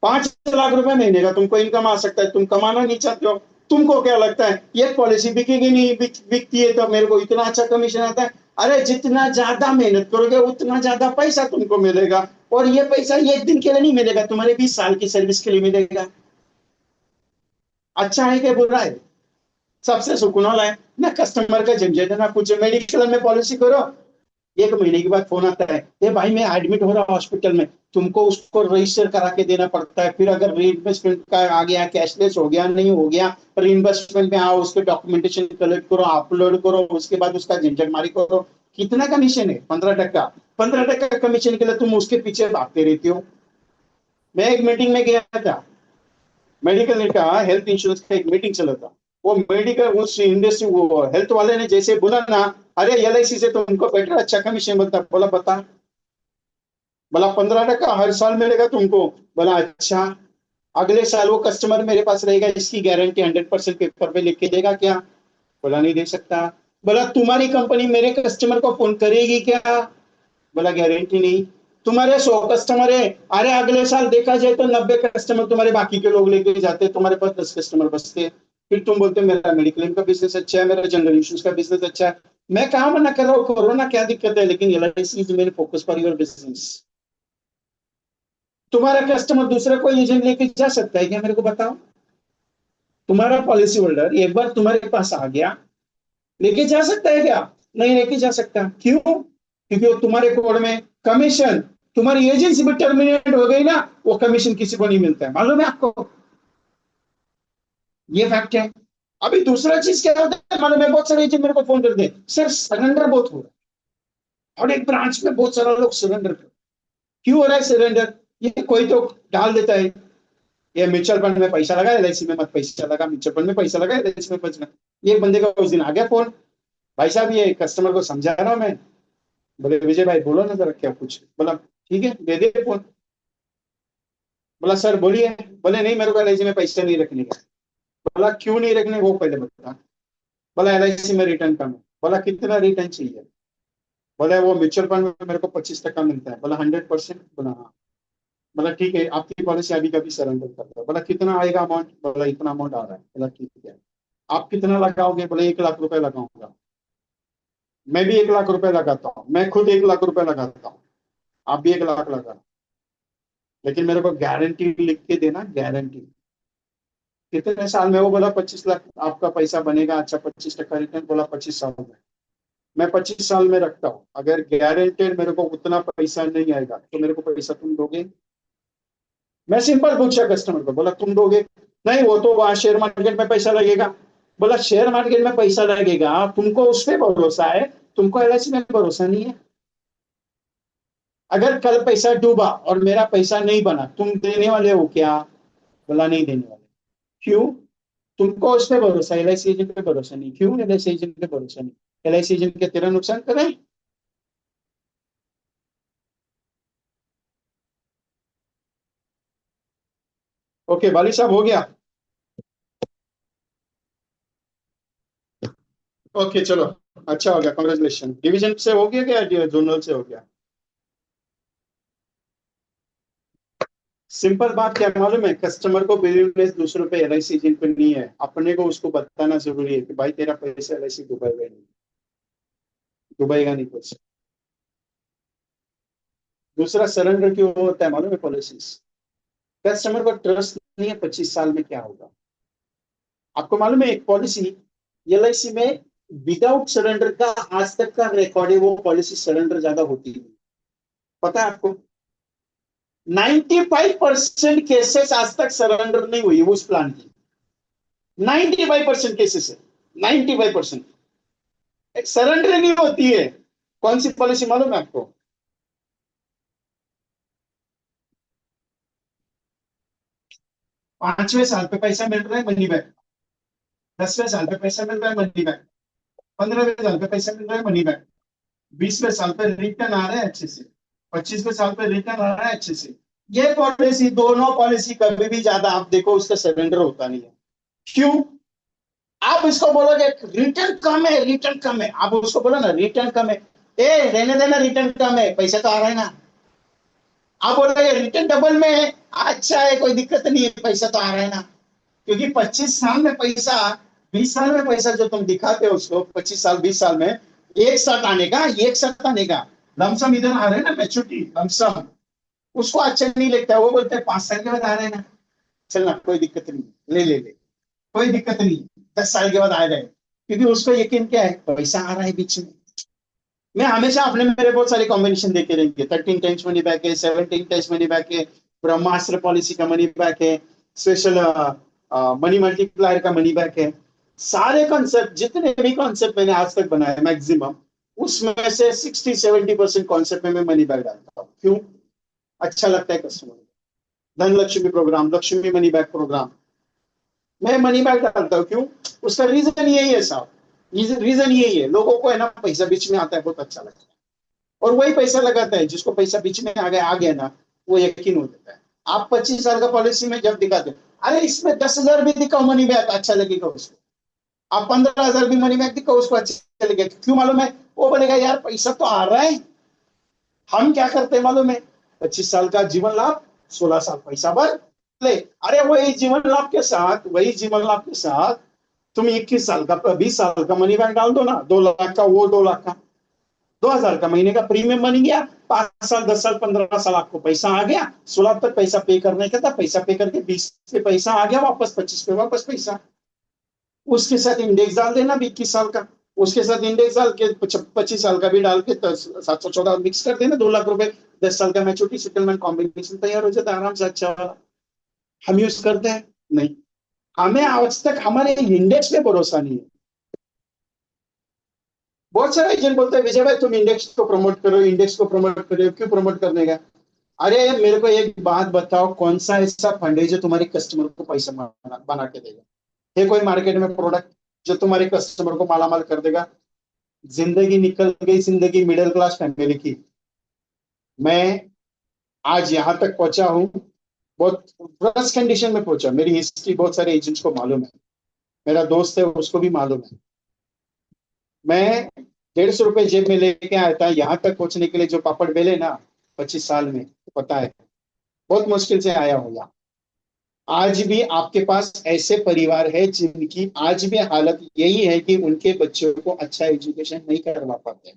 5 लाख रुपए महीने का तुमको इनकम आ सकता है, तुम कमाना नहीं चाहते हो। तुमको क्या लगता है ये पॉलिसी बिकेगी नहीं, बिकती है तो मेरे को इतना अच्छा कमीशन आता है? अरे जितना ज्यादा मेहनत करोगे उतना ज्यादा पैसा तुमको मिलेगा, और ये पैसा ये एक दिन के लिए नहीं मिलेगा, तुम्हारे 20 साल की सर्विस के लिए मिलेगा। अच्छा है कि बुरा है? सबसे सुकून वाला है ना, कस्टमर का झंझट है ना कुछ। मेडिकल में पॉलिसी करो, 1 महीने के बाद फोन आता है, ये भाई मैं एडमिट हो रहा हूँ हॉस्पिटल में, तुमको उसको रजिस्टर करा के देना पड़ता है। फिर अगर रीइंबर्समेंट का आ गया, कैशलेस हो गया, नहीं हो गया, रीइंबर्समेंट में आओ, उसके डॉक्यूमेंटेशन कलेक्ट करो, अपलोड करो, उसके बाद उसका झंझट मारी करो। कितना कमीशन है? 15%। 15% कमीशन के लिए तुम उसके पीछे भागते रहती हो। मैं एक मीटिंग में गया था, मेडिकल का हेल्थ इंश्योरेंस का एक मीटिंग चला था। वो मेडिकल उस इंडस्ट्री वो हेल्थ वाले ने जैसे बोला ना, अरे LIC से तुमको बेटर अच्छा कमीशन मिलता। बोला बता, बोला 15% हर साल मिलेगा तुमको। बोला अच्छा, अगले साल वो कस्टमर मेरे पास रहेगा, इसकी गारंटी 100% पेपर पे लिख के देगा क्या? बोला नहीं दे सकता। बोला तुम्हारी कंपनी मेरे कस्टमर को फोन करेगी क्या? बोला गारंटी नहीं। तुम्हारे 100 कस्टमर है, अरे अगले साल देखा जाए तो 90 कस्टमर तुम्हारे बाकी के लोग लेके जाते, तुम्हारे पास 10 कस्टमर बचते। फिर तुम बोलते मेरा मेडिक्लेम का बिजनेस अच्छा है, मेरा जनरल इंश्योरेंस का बिजनेस अच्छा है। मैं कहा मना कर रहा हूँ, कोरोना क्या दिक्कत है, लेकिन LIC इज मेरे फोकस फॉर योर बिजनेस। तुम्हारा कस्टमर दूसरा कोई एजेंट लेके जा सकता है क्या? मेरे को बताओ। तुम्हारा पॉलिसी होल्डर एक बार तुम्हारे पास आ गया, लेके जा सकता है क्या? नहीं लेके जा सकता। क्यों? क्योंकि वो तुम्हारे कोड में कमीशन, तुम्हारी एजेंसी भी टर्मिनेट हो गई ना, वो कमीशन किसी को नहीं मिलता है, मालूम है आपको? ये फैक्ट है। अभी दूसरा चीज क्या होता है मालूम है? बहुत सारे एजेंट मेरे को फोन करते हैं, सर सरेंडर बहुत हो रहा है और एक ब्रांच में बहुत सारा लोग सरेंडर कर। क्यों हो रहा है सरेंडर? ये कोई तो डाल देता है, ये म्यूचुअल फंड में पैसा लगा, LIC में मत पैसा लगा, म्यूचुअल फंड में पैसा लगा, LIC में पैसा। ये बंदे का उस दिन आ गया फोन, भाई साहब ये कस्टमर को समझा रहा हूं मैं। बोले विजय भाई बोलो ना जरा क्या कुछ। बोला ठीक है दे दे फोन। बोला सर बोलिए। बोले नहीं मेरे को LIC में पैसा नहीं रखने का। बोला क्यों नहीं रखने, वो पहले बता। बोला LIC में रिटर्न कम है। बोला कितना रिटर्न चाहिए? बोला वो म्यूचुअल फंड में मेरे को 25% मिलता है। बोला 100%? बोला हाँ। बोला ठीक है आपकी पॉलिसी अभी कभी सरेंडर कर दो। बोला कितना आएगा अमाउंट? बोला इतना अमाउंट आ रहा है। बोला ठीक है, आप कितना लगाओगे? बोले 1 लाख रुपए लगाऊंगा। मैं भी 1 लाख रुपए लगाता हूँ, मैं खुद 1 लाख रुपए लगाता हूँ, आप भी 1 लाख लगा, लेकिन मेरे को गारंटी लिख के देना, गारंटी। कितने साल में? वो बोला 25 लाख आपका पैसा बनेगा। अच्छा 25% रिटर्न? बोला 25 साल में। मैं 25 साल में रखता हूँ, अगर गारंटेड मेरे को उतना पैसा नहीं आएगा तो मेरे को पैसा तुम दोगे? मैं सिंपल पूछा कस्टमर को, बोला तुम दोगे? नहीं वो तो वहां शेयर मार्केट में पैसा लगेगा। बोला शेयर मार्केट में पैसा लगेगा, तुमको उस पर भरोसा है, तुमको LIC में भरोसा नहीं है। अगर कल पैसा डूबा और मेरा पैसा नहीं बना, तुम देने वाले हो क्या? बोला नहीं देने वाले। क्यों? तुमको उस पर भरोसा, LIC एजेंट पे भरोसा नहीं। क्यों LIC एजेंट पे भरोसा नहीं? LIC एजेंट के तेरा नुकसान कर रहे हैं। ओके वाली साहब हो गया। ओके चलो, अच्छा हो गया, कॉन्ग्रेचुलेशन। डिवीजन से हो गया क्या जोनल से हो गया? सिंपल बात क्या है मालूम है? कस्टमर को बिलीवनेस दूसरों पे LIC एजेंट पे नहीं है, अपने को उसको बताना जरूरी है कि भाई तेरा पैसा LIC डुबाएगा नहीं, डुबाएगा नहीं पैसा। दूसरा सरेंडर क्यों होता है मालूम है? पॉलिसीज, कस्टमर को ट्रस्ट नहीं है 25 साल में क्या होगा। आपको मालूम है एक पॉलिसी LIC में विदाउट सरेंडर का आज तक का रिकॉर्ड है, वो पॉलिसी सरेंडर ज्यादा होती है, पता है आपको? 95% केसेस आज तक सरेंडर नहीं हुई उस प्लान की। 95% केसेस है, 95% एक सरेंडर नहीं होती है। कौन सी पॉलिसी मालूम है आपको? 5वें साल पे पैसा मिल रहा है मनी बैक, 10वें साल पे पैसा मिल रहा है मनी बैक, 15वें साल पे पैसा मिल रहा है मनी बैक, 20वें साल पे रिटर्न आ रहा है अच्छे से, 25वें साल पे रिटर्न आ रहा है अच्छे से। ये पॉलिसी, दोनों पॉलिसी कभी भी ज्यादा आप देखो उसका सरेंडर होता नहीं है। क्यों? आप इसको बोलोगे रिटर्न कम है, रिटर्न कम है, आप उसको बोलो ना रिटर्न कम है, ए रहने देना रिटर्न कम है, पैसा तो आ रहा है ना। आप बोलोगे रिटर्न डबल में है, अच्छा है कोई दिक्कत नहीं है, पैसा तो आ रहा है ना। क्योंकि 25 साल में पैसा, 20 साल में पैसा जो तुम दिखाते हो उसको, 25 साल 20 साल में एक साथ आने का, एक साथ आने का लमसम इधर आ रहे हैं ना, मैच्योरिटी लमसम, उसको अच्छा नहीं लगता है। वो बोलते हैं 5 साल के बाद आ रहे हैं ना, चलना कोई दिक्कत नहीं, ले ले ले, कोई दिक्कत नहीं, 10 साल के बाद आ जाए, क्योंकि उसको यकीन क्या है, पैसा आ रहा है बीच में। मैं हमेशा अपने मेरे बहुत सारे कॉम्बिनेशन देखे रहेंगे, 13 टाइम्स मनी बैक है, 17 टाइम्स मनी बैक है, ब्रह्मास्त्र पॉलिसी का मनी बैक है, स्पेशल मनी मल्टीप्लायर का मनी बैक है। सारे कॉन्सेप्ट, जितने भी कॉन्सेप्ट मैंने आज तक बनाए मैक्सिमम, उसमें से 60-70% कॉन्सेप्ट में मैं मनी बैक डालता हूँ। क्यों? अच्छा लगता है कस्टमर को। Dhan Lakshmi program, Lakshmi money back program, मैं मनी बैक डालता हूँ। क्यों? उसका रीजन यही है साहब, रीजन यही है, लोगों को है ना पैसा बीच में आता है, बहुत अच्छा लगता है, और वही पैसा लगाता है। जिसको पैसा बीच में आ गया ना, वो यकीन हो जाता है। आप 25 साल का पॉलिसी में जब दिखाते हो, अरे इसमें 10,000 भी दिखाओ मनी बैक, अच्छा लगेगा उसको। आप 15,000 भी मनी बैक दिखाओ, उसको अच्छा लगेगा। क्यों मालूम है? वो बोलेगा यार पैसा तो आ रहा है। हम क्या करते हैं मालूम है? 25 साल का जीवन लाभ, 16 साल पैसा भर ले। अरे वही जीवन लाभ के साथ, वही जीवन लाभ के साथ तुम 21 साल का, 20 साल का मनी बैक डाल दो ना, 2 लाख का, वो 2 लाख का, 2,000 का महीने का प्रीमियम बन गया। 5 साल, 10 साल, 15 साल आपको पैसा आ गया। 16 तक पैसा पे करने का था, पैसा पे करके 20 पे पैसा आ गया वापस, 25 पे वापस पैसा। उसके साथ इंडेक्स डाल देना 21 साल का, उसके साथ इंडेक्स डाल के 25 साल का भी डाल के 714 मिक्स कर देना, 2 लाख रुपए। 10 साल का मैच्योरिटी सेटलमेंट कॉम्बिनेशन तैयार हो जाता है आराम से। अच्छा वाला हम यूज करते हैं नहीं। हमें आज तक हमारे इंडेक्स पे भरोसा नहीं है। बहुत सारे एजेंट बोलते हैं विजय भाई तुम इंडेक्स को प्रमोट करो, इंडेक्स को प्रमोट करो। क्यों प्रमोट करने का? अरे मेरे को एक बात बताओ, कौन सा ऐसा फंड है जो तुम्हारे कस्टमर को पैसा बना के देगा? है कोई मार्केट में प्रोडक्ट जो तुम्हारे कस्टमर को मालामाल कर देगा? जिंदगी निकल गई, जिंदगी मिडिल क्लास फैमिली की। मैं आज यहां तक पहुंचा हूं, बहुत वर्स्ट कंडीशन में पहुंचा। मेरी हिस्ट्री बहुत सारे एजेंट्स को मालूम है, मेरा दोस्त है उसको भी मालूम है। मैं 150 रुपए जेब में लेके आया था यहाँ तक पहुंचने के लिए, जो पापड़ बेले ना 25 साल में, तो पता है बहुत मुश्किल से आया हूँ यहाँ। आज भी आपके पास ऐसे परिवार है जिनकी आज भी हालत यही है कि उनके बच्चों को अच्छा एजुकेशन नहीं करवा पाते।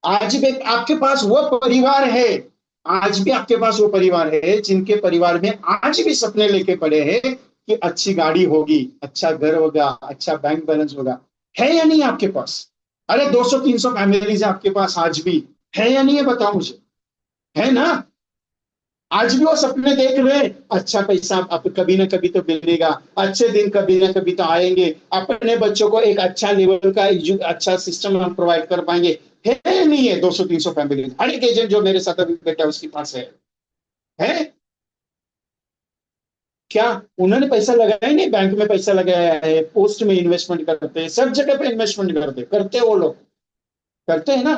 आज भी आपके पास वो परिवार है, आज भी आपके पास वो परिवार है जिनके परिवार में आज भी सपने लेके पड़े हैं कि अच्छी गाड़ी होगी, अच्छा घर होगा, अच्छा बैंक बैलेंस होगा। है या नहीं आपके पास? अरे 200-300 फैमिलीज आपके पास आज भी, है या नहीं है बताओ मुझे? है ना? आज भी वो सपने देख रहे हैं, अच्छा पैसा अब कभी ना कभी तो मिलेगा, अच्छे दिन कभी ना कभी तो आएंगे, अपने बच्चों को एक अच्छा लेवल का अच्छा सिस्टम हम प्रोवाइड कर पाएंगे। है नहीं है? 200-300 फैमिली, हर एक एजेंट जो मेरे साथ अभी बैठा है उसके पास है क्या? उन्होंने पैसा लगाया ही नहीं, बैंक में पैसा लगाया है, पोस्ट में इन्वेस्टमेंट करते हैं, सब जगह पे इन्वेस्टमेंट करते हैं वो लोग, करते हैं ना।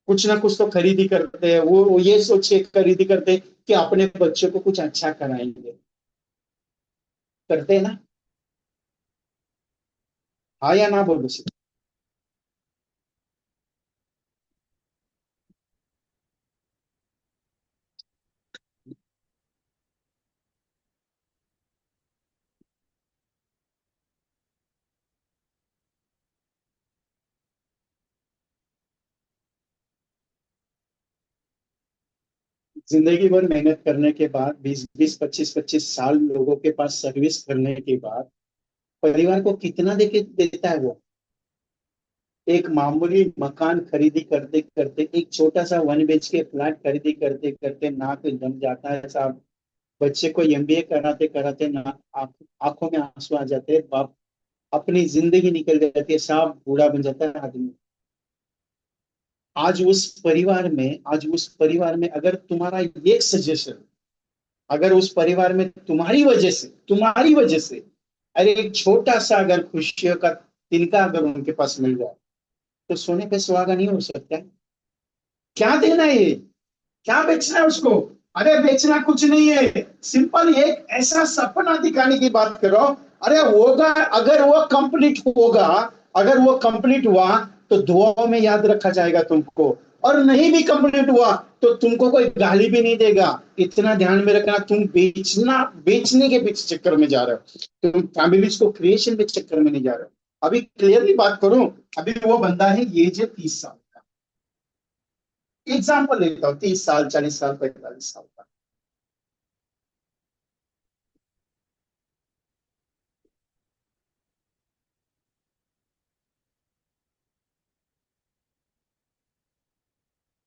कुछ ना कुछ तो खरीदी करते हैं, वो ये सोच के खरीदी करते हैं कि अपने बच्चों को कुछ अच्छा कराएंगे। करते हैं ना? हाँ या ना बोलो सिर्फ। जिंदगी भर मेहनत करने के बाद, 20-20, 25-25 साल लोगों के पास सर्विस करने के बाद, परिवार को कितना देके देता है वो? एक मामूली मकान खरीदी करते करते, एक छोटा सा 1 BHK के फ्लैट खरीदी करते करते नाक जम जाता है साहब। बच्चे को एमबीए कराते कराते ना आंखों में आंसू आ जाते हैं। बाप अपनी जिंदगी निकल जाती है साहब, बूढ़ा बन जाता है आदमी। आज उस परिवार में अगर तुम्हारा एक सजेशन, अगर उस परिवार में तुम्हारी वजह से अरे एक छोटा सा अगर खुशियों का तिनका अगर उनके पास मिल जाए, तो सोने पे सुहागा नहीं हो सकता है? क्या देना है ये? क्या बेचना है उसको? अरे बेचना कुछ नहीं है, सिंपल एक ऐसा सपना दिखाने की बात करो। अरे होगा, अगर वो कंप्लीट होगा, अगर वो कंप्लीट हुआ तो दुआओं में याद रखा जाएगा तुमको। और नहीं भी कंप्लीट हुआ तो तुमको कोई गाली भी नहीं देगा। इतना ध्यान में रखना, तुम बेचने के पीछे चक्कर में जा रहे हो, तुम फैमिलीज को क्रिएशन के चक्कर में नहीं जा रहे हो। अभी क्लियरली बात करूं, अभी वो बंदा है ये जो 30 साल, एग्जाम्पल लेता हूँ, 30 साल, 40 साल, 45 साल का।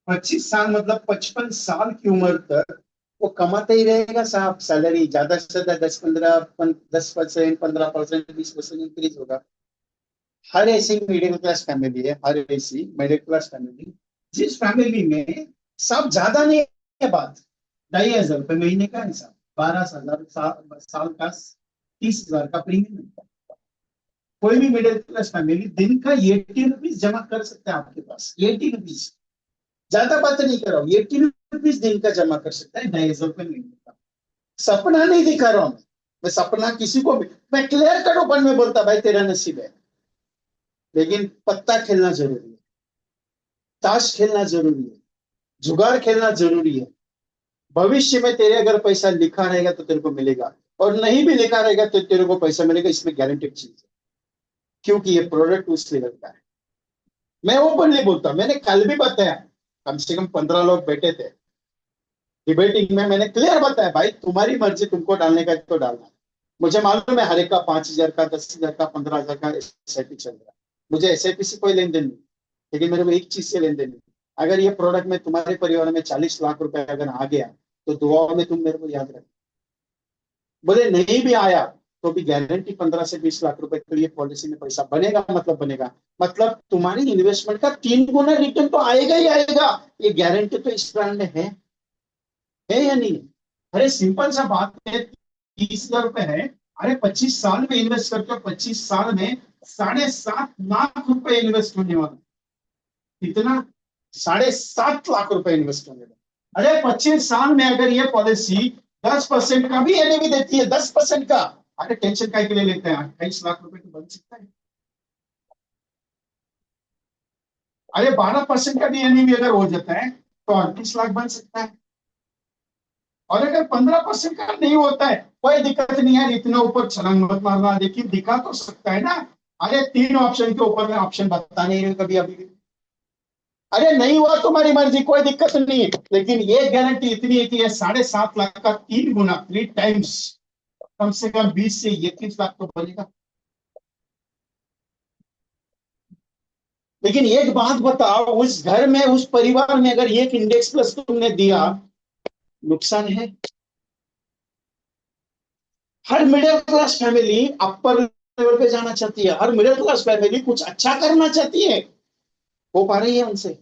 25 साल मतलब 55 साल की उम्र तक वो कमाता ही रहेगा साहब। सैलरी ज्यादा से ज्यादा 10-15, 10%, 15%, 20% इंक्रीज होगा। हर ऐसी मिडिल क्लास फैमिली है, हर ऐसी मिडिल क्लास फैमिली जिस फैमिली में सब ज्यादा नहीं है बात, 2,500 रुपये महीने का हिसाब, 12,000 साल का 30,000 का प्रीमियम है। कोई भी मिडिल क्लास फैमिली दिन का 80 रुपीज जमा कर सकता है आपके पास, 80 रुपीज। ज्यादा बात नहीं कर रहा हूँ, 80 रुपीज दिन का जमा कर सकता है, 2,500 रुपये महीने का। सपना नहीं दिखा रहा हूं मैं सपना किसी को भी मैं क्लियर कट ओपन में बोलता, भाई तेरा नसीब है, लेकिन पत्ता खेलना जरूरी है, ताश खेलना जरूरी है, जुगाड़ खेलना जरूरी है। भविष्य में तेरे अगर पैसा लिखा रहेगा तो तेरे को मिलेगा, और नहीं भी लिखा रहेगा तो तेरे को पैसा मिलेगा, इसमें गारंटेड चीज है, क्योंकि ये प्रोडक्ट उस लेवल का है। मैं ओपनली बोलता हूं, मैंने कल भी बताया, कम से कम 15 लोग बैठे थे डिबेटिंग में, मैंने क्लियर बताया भाई तुम्हारी मर्जी, तुमको डालने का तो डालना। मुझे मालूम है हर एक का 5,000 का, 10,000 का, 15,000 का एसआईपी चल रहा है, मुझे एसआईपी से कोई लेन देन नहीं, लेकिन मेरे को एक चीज से लेन देन नहीं, अगर ये प्रोडक्ट में तुम्हारे परिवार में 40 लाख रुपए अगर आ गया तो दुआओं में तुम मेरे को याद रखो। बोले नहीं भी आया तो भी गारंटी 15 से 20 लाख रुपए के लिए पॉलिसी में पैसा बनेगा, मतलब बनेगा, मतलब तुम्हारी इन्वेस्टमेंट का 3 गुना रिटर्न तो आएगा ही आएगा। ये गारंटी तो इस ब्रांड में है या नहीं? अरे सिंपल सा बात है, 30,000 रुपए है, अरे 25 साल में इन्वेस्ट करते हो, 25 साल में 7.5 लाख रुपए इन्वेस्ट होने वाला, कितना? 7.5 लाख रुपए इन्वेस्ट होने वाला। अरे 25 साल में अगर ये पॉलिसी 10% का भी एनएवी देती है, 10% का, अरे टेंशन काय के लिए लेते हैं, 28 लाख रुपए तो बन सकता है। अरे 12% का भी एनएवी अगर हो जाता है तो 38 लाख बन सकता है। और अगर 15% का नहीं होता है, कोई दिक्कत नहीं है, इतना ऊपर छलांग मत मारना, लेकिन दिखा तो सकता है ना। अरे 3 ऑप्शन के ऊपर में ऑप्शन बता नहीं रहे कभी अभी भी। अरे नहीं हुआ तुम्हारी मर्जी, कोई दिक्कत नहीं है, लेकिन ये गारंटी इतनी है कि ये 7.5 लाख का 3 गुना, 3 टाइम्स, कम से कम 20 से 21 लाख तो बनेगा। लेकिन एक बात बताओ, उस घर में, उस परिवार में अगर एक इंडेक्स प्लस तुमने दिया, नुकसान है। हर middle class family upper level पे जाना चाहती है, हर मिडिल क्लास फैमिली कुछ अच्छा करना चाहती है। हो पा रही है उनसे?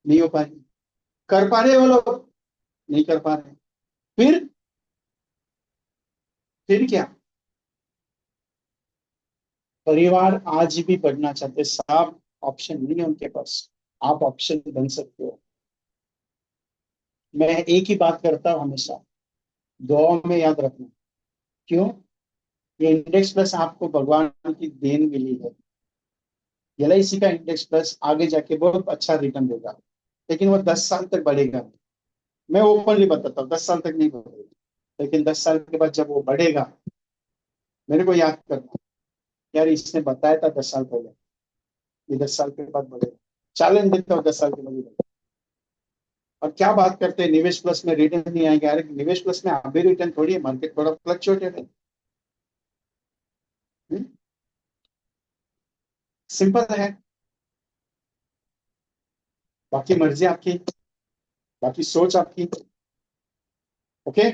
नहीं हो पा रही। कर पा रहे वो लोग? नहीं कर पा रहे। फिर फिर क्या? परिवार आज भी बढ़ना चाहते, साफ ऑप्शन नहीं है उनके पास। आप ऑप्शन बन सकते हो। मैं एक ही बात करता हूं हमेशा, दुआओं में याद रखना। क्यों? ये इंडेक्स प्लस आपको भगवान की देन मिली है। एलआईसी का इंडेक्स प्लस आगे जाके बहुत अच्छा रिटर्न देगा, लेकिन वो 10 साल तक बढ़ेगा। मैं ओपनली बताता हूँ, 10 साल तक नहीं बढ़ेगा, लेकिन 10 साल के बाद जब वो बढ़ेगा, मेरे को याद करना, यार इसने बताया था 10 साल पहले, ये 10 साल के बाद बढ़ेगा। चैलेंज देता हूँ, 10 साल के बाद ही बढ़ेगा। और क्या बात करते हैं, निवेश प्लस में रिटर्न नहीं आएगा? अरे निवेश प्लस में अभी रिटर्न थोड़ी है, मार्केट थोड़ा फ्लक्चुएटेड है। सिंपल है। बाकी मर्जी आपकी, बाकी सोच आपकी। ओके।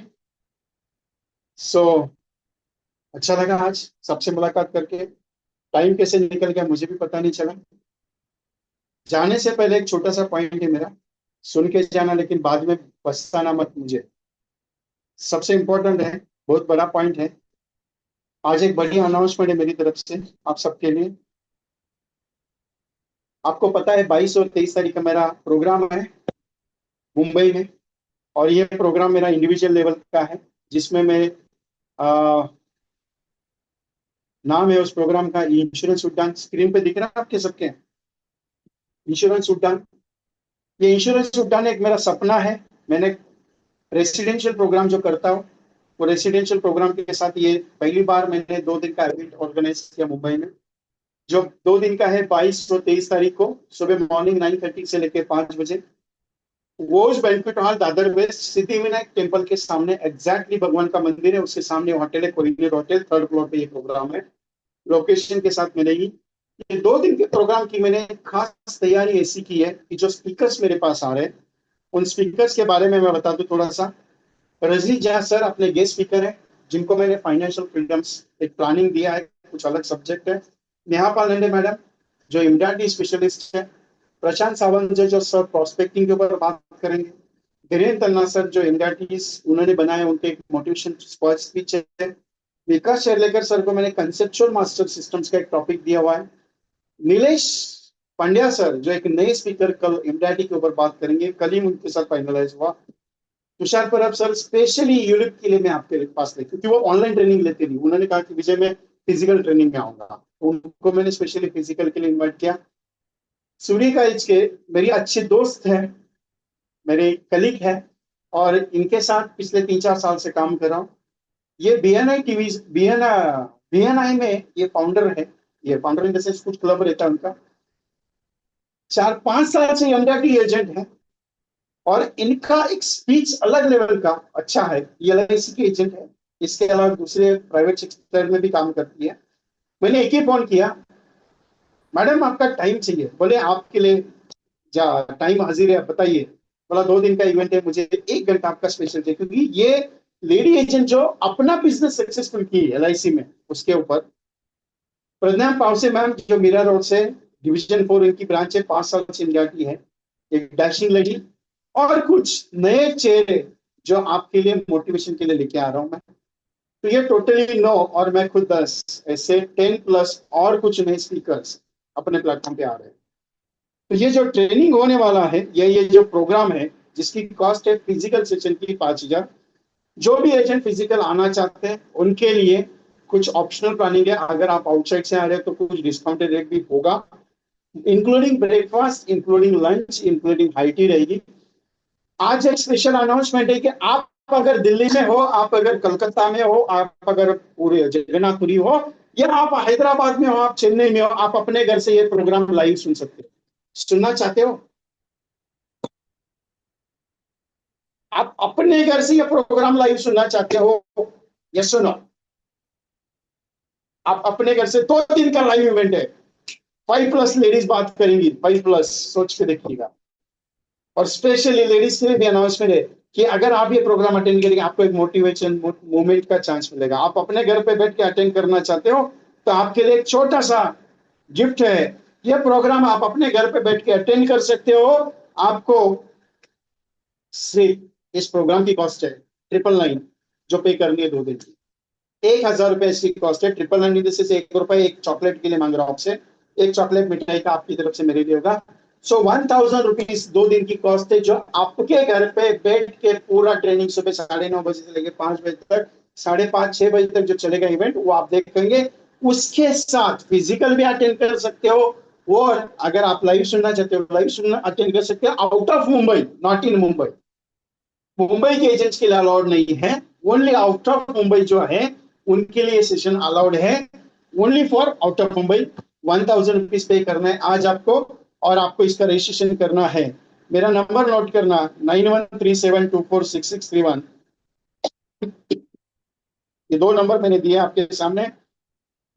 सो अच्छा लगा आज सबसे मुलाकात करके। टाइम कैसे निकल गया मुझे भी पता नहीं चला। जाने से पहले एक छोटा सा पॉइंट है मेरा, सुन के जाना, लेकिन बाद में पछताना मत मुझे। सबसे इंपॉर्टेंट है, बहुत बड़ा पॉइंट है। आज एक बड़ी अनाउंसमेंट है मेरी तरफ से आप सबके लिए। आपको पता है 22 और 23 तारीख का मेरा प्रोग्राम है मुंबई में, और ये प्रोग्राम मेरा इंडिविजुअल लेवल का है, जिसमें मैं आ, नाम है उस प्रोग्राम का इंश्योरेंस उड़ान। स्क्रीन पे दिख रहा है आपके सबके, इंश्योरेंस उड़ान। ये इंश्योरेंस उड़ान एक मेरा सपना है। मैंने रेसिडेंशियल प्रोग्राम जो करता हूँ, वो रेसिडेंशियल प्रोग्राम के साथ ये पहली बार मैंने 2 दिन का इवेंट ऑर्गेनाइज किया मुंबई में, जो 2 दिन का है, 22 और 23 तारीख को सुबह मॉर्निंग 9:30 से लेकर 5 बजे। वो उस banquet hall Dadar west Siddhivinayak temple के सामने, एग्जैक्टली भगवान का मंदिर है उसके सामने होटल है, कोहिनूर होटल, 3rd फ्लोर पे ये प्रोग्राम है। लोकेशन के साथ मिलेगी। ये 2 दिन के प्रोग्राम की मैंने खास तैयारी ऐसी की है कि जो स्पीकर्स मेरे पास आ रहे हैं, उन स्पीकर्स के बारे में मैं बता दूं थोड़ा सा। रजनी झा सर अपने गेस्ट स्पीकर है, जिनको मैंने फाइनेंशियल फ्रीडम्स एक प्लानिंग दिया है, कुछ अलग सब्जेक्ट है। नेहा पालंडे मैडम जो इमडाटी स्पेशलिस्ट है, प्रशांत सावंत जो सर प्रोस्पेक्टिंग के ऊपर बात करेंगे, धीरेन्द्र तन्ना सर जो इमडाटीज उन्होंने बनाए, उनके मोटिवेशन स्पीच है। विकास शेरलेकर सर को मैंने कंसेप्चुअल मास्टर सिस्टम्स का एक टॉपिक दिया हुआ है। नीलेश पांड्या सर जो एक नए स्पीकर कल इमडाटी के ऊपर बात करेंगे, कल ही उनके साथ फाइनलाइज हुआ। तुषार परब सर स्पेशली यूरोप के लिए मैं आपके पास लेती, क्योंकि वो ऑनलाइन ट्रेनिंग लेते नहीं, उन्होंने कहा कि विजय मैं फिजिकल ट्रेनिंग में आऊंगा, तो उनको मैंने स्पेशली फिजिकल के लिए इन्वाइट किया। सूर्य का एज के मेरी अच्छी दोस्त है, मेरे कलीग है, और इनके साथ पिछले 3-4 साल से काम कर रहा हूँ। ये बीएनआई टीवी बीएनआई में ये फाउंडर है, ये फाउंडर इन द सेंस कुछ क्लब रहता है उनका। 4-5 साल से एमडीआरटी एजेंट है, और इनका एक स्पीच अलग लेवल का अच्छा है। ये एलआईसी के एजेंट है, इसके अलावा दूसरे प्राइवेट सेक्टर में भी काम करती है। मैंने एक ही फोन किया, मैडम आपका टाइम चाहिए, बोले आपके लिए जा टाइम हाजिर है, बताइए। बोला 2 दिन का इवेंट है, मुझे 1 घंटा आपका स्पेशल चाहिए, क्योंकि ये लेडी एजेंट जो अपना बिजनेस सक्सेसफुल की एलआईसी में, उसके ऊपर प्रज्ञा पावसे मैम जो मीरा रोड से डिवीजन 4 इनकी ब्रांच है, 5 साल से इंडिया की है, एक डैशिंग लेडी। और कुछ नए चेहरे जो आपके लिए मोटिवेशन के लिए लेके आ रहा हूं मैं। तो ये टोटली 9 और मैं खुद 10, ऐसे 10+ और कुछ नए स्पीकर्स अपने प्लेटफॉर्म पे आ रहे हैं। तो ये जो ट्रेनिंग होने वाला है, ये जो प्रोग्राम है, जिसकी कॉस्ट है फिजिकल सेशन की 5,000। जो भी एजेंट फिजिकल आना चाहते हैं उनके लिए कुछ ऑप्शनल प्लानिंग है, अगर आप आउटसाइड से आ रहे हैं तो कुछ डिस्काउंटेड रेट भी होगा, including breakfast, including lunch, including high tea रहेगी। आज एक स्पेशल अनाउंसमेंट है कि आप अगर दिल्ली में हो, आप अगर कलकत्ता में हो, आप अगर पूरे जगन्नाथपुरी हो, या आप हैदराबाद में हो, आप चेन्नई में हो, आप अपने घर से ये प्रोग्राम लाइव सुन सकते हो। सुनना चाहते हो? आप अपने घर से ये प्रोग्राम लाइव सुनना चाहते हो? यस सुनो, आप अपने घर से 2 दिन का लाइव इवेंट है, 5+ लेडीज बात करेंगी, 5+, सोच के देखिएगा। और स्पेशली लेडीज के लिए भी अनाउंसमेंट है कि अगर आप ये प्रोग्राम अटेंड करेंगे, आपको एक मोटिवेशन मूवमेंट का चांस मिलेगा। आप अपने घर पे बैठ के अटेंड करना चाहते हो तो आपके लिए एक छोटा सा गिफ्ट है, ये प्रोग्राम आप अपने घर पे बैठ के अटेंड कर सकते हो। आपको सिर्फ इस प्रोग्राम की कॉस्ट है 999, जो पे करनी है 2 दिन की। 1,000 रुपए इसकी कॉस्ट है। 999 से 1 रुपए एक चॉकलेट के लिए मांग रहा हूं आपसे, एक चॉकलेट मिठाई का आपकी तरफ से मेरे लिए होगा। सो 1,000 रुपीज 2 दिन की कॉस्ट है, जो आपके घर पे बैठ के पूरा ट्रेनिंग सुबह 9:30 बजे से लेकर 5 बजे तक, 5:30-6 बजे तक जो चलेगा इवेंट, वो आप देखेंगे। उसके साथ फिजिकल भी अटेंड कर सकते हो, और अगर आप लाइव सुनना चाहते हो, लाइव सुनना अटेंड कर सकते हो out of Mumbai, not in Mumbai. Mumbai के एजेंट्स के लिए अलाउड नहीं है, ओनली आउट ऑफ मुंबई जो है उनके लिए सेशन अलाउड है, only for out of Mumbai. 1,000 rupees पे करना है आज आपको, और आपको इसका रजिस्ट्रेशन करना है। मेरा नंबर नोट करना, 9137246631। ये 2 नंबर मैंने दिए आपके सामने।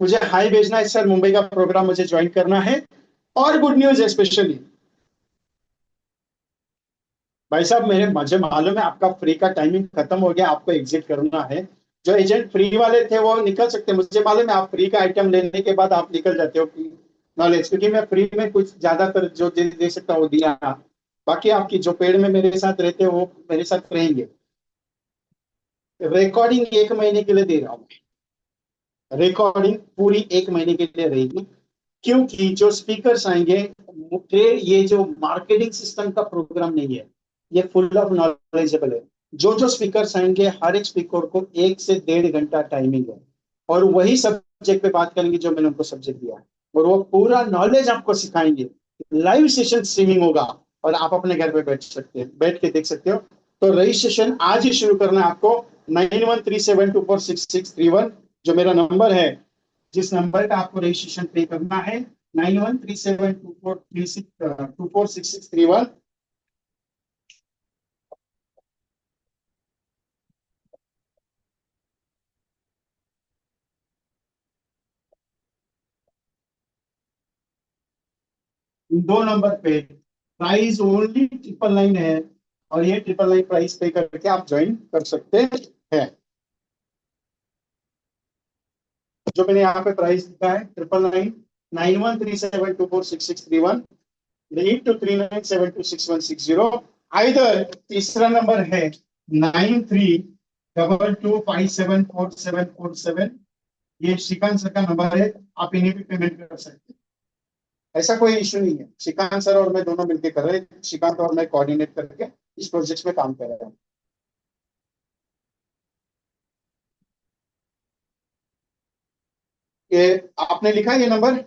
मुझे हाई भेजना है, सर मुंबई का प्रोग्राम मुझे ज्वाइन करना है। और गुड न्यूज है, स्पेशली भाई साहब, मेरे मुझे मालूम है आपका फ्री का टाइमिंग खत्म हो गया, आपको एग्जिट करना है। जो एजेंट फ्री वाले थे वो निकल सकते हैं, मुझे मालूम है आप फ्री का आइटम लेने के बाद आप निकल जाते हो नॉलेज, क्योंकि मैं फ्री में कुछ ज्यादातर जो दे सकता हूँ दिया। बाकी आपकी जो पेड़ में मेरे साथ रहते हो वो मेरे साथ रहेंगे। रिकॉर्डिंग 1 महीने के लिए दे रहा हूँ, रिकॉर्डिंग पूरी 1 महीने के लिए रहेगी, क्योंकि जो स्पीकर्स आएंगे, ये जो मार्केटिंग सिस्टम का प्रोग्राम नहीं है, ये फुल ऑफ नॉलेजेबल है। जो जो स्पीकर्स आएंगे, हर एक स्पीकर को 1 से 1.5 घंटा टाइमिंग है, और वही सब्जेक्ट पे बात करेंगे जो मैंने उनको सब्जेक्ट दिया है, और वो पूरा नॉलेज आपको सिखाएंगे। लाइव सेशन स्ट्रीमिंग होगा, और आप अपने घर पे बैठ सकते हैं, बैठ के देख सकते हो। तो रजिस्ट्रेशन आज ही शुरू करना है आपको। 9137246631 जो मेरा नंबर है, जिस नंबर का आपको रजिस्ट्रेशन पे करना है, 9137246631। 2 नंबर पे प्राइस ओनली 999 है, और ये 999 प्राइस पे करके आप ज्वाइन कर सकते हैं। जो मैंने यहाँ पे प्राइस लिखा है 999, 9137246631, लीड टू 39726160। आइदर तीसरा नंबर है 9322574747, ये श्रीकांत सर का नंबर है, आप इन्हीं पे पेमेंट कर सकते हैं, ऐसा कोई इशू नहीं है। श्रीकांत सर और मैं दोनों मिलकर कर रहे हैं, श्रीकांत और मैं कोऑर्डिनेट करके इस प्रोजेक्ट में काम कर रहे हैं। ये आपने लिखा ये नंबर?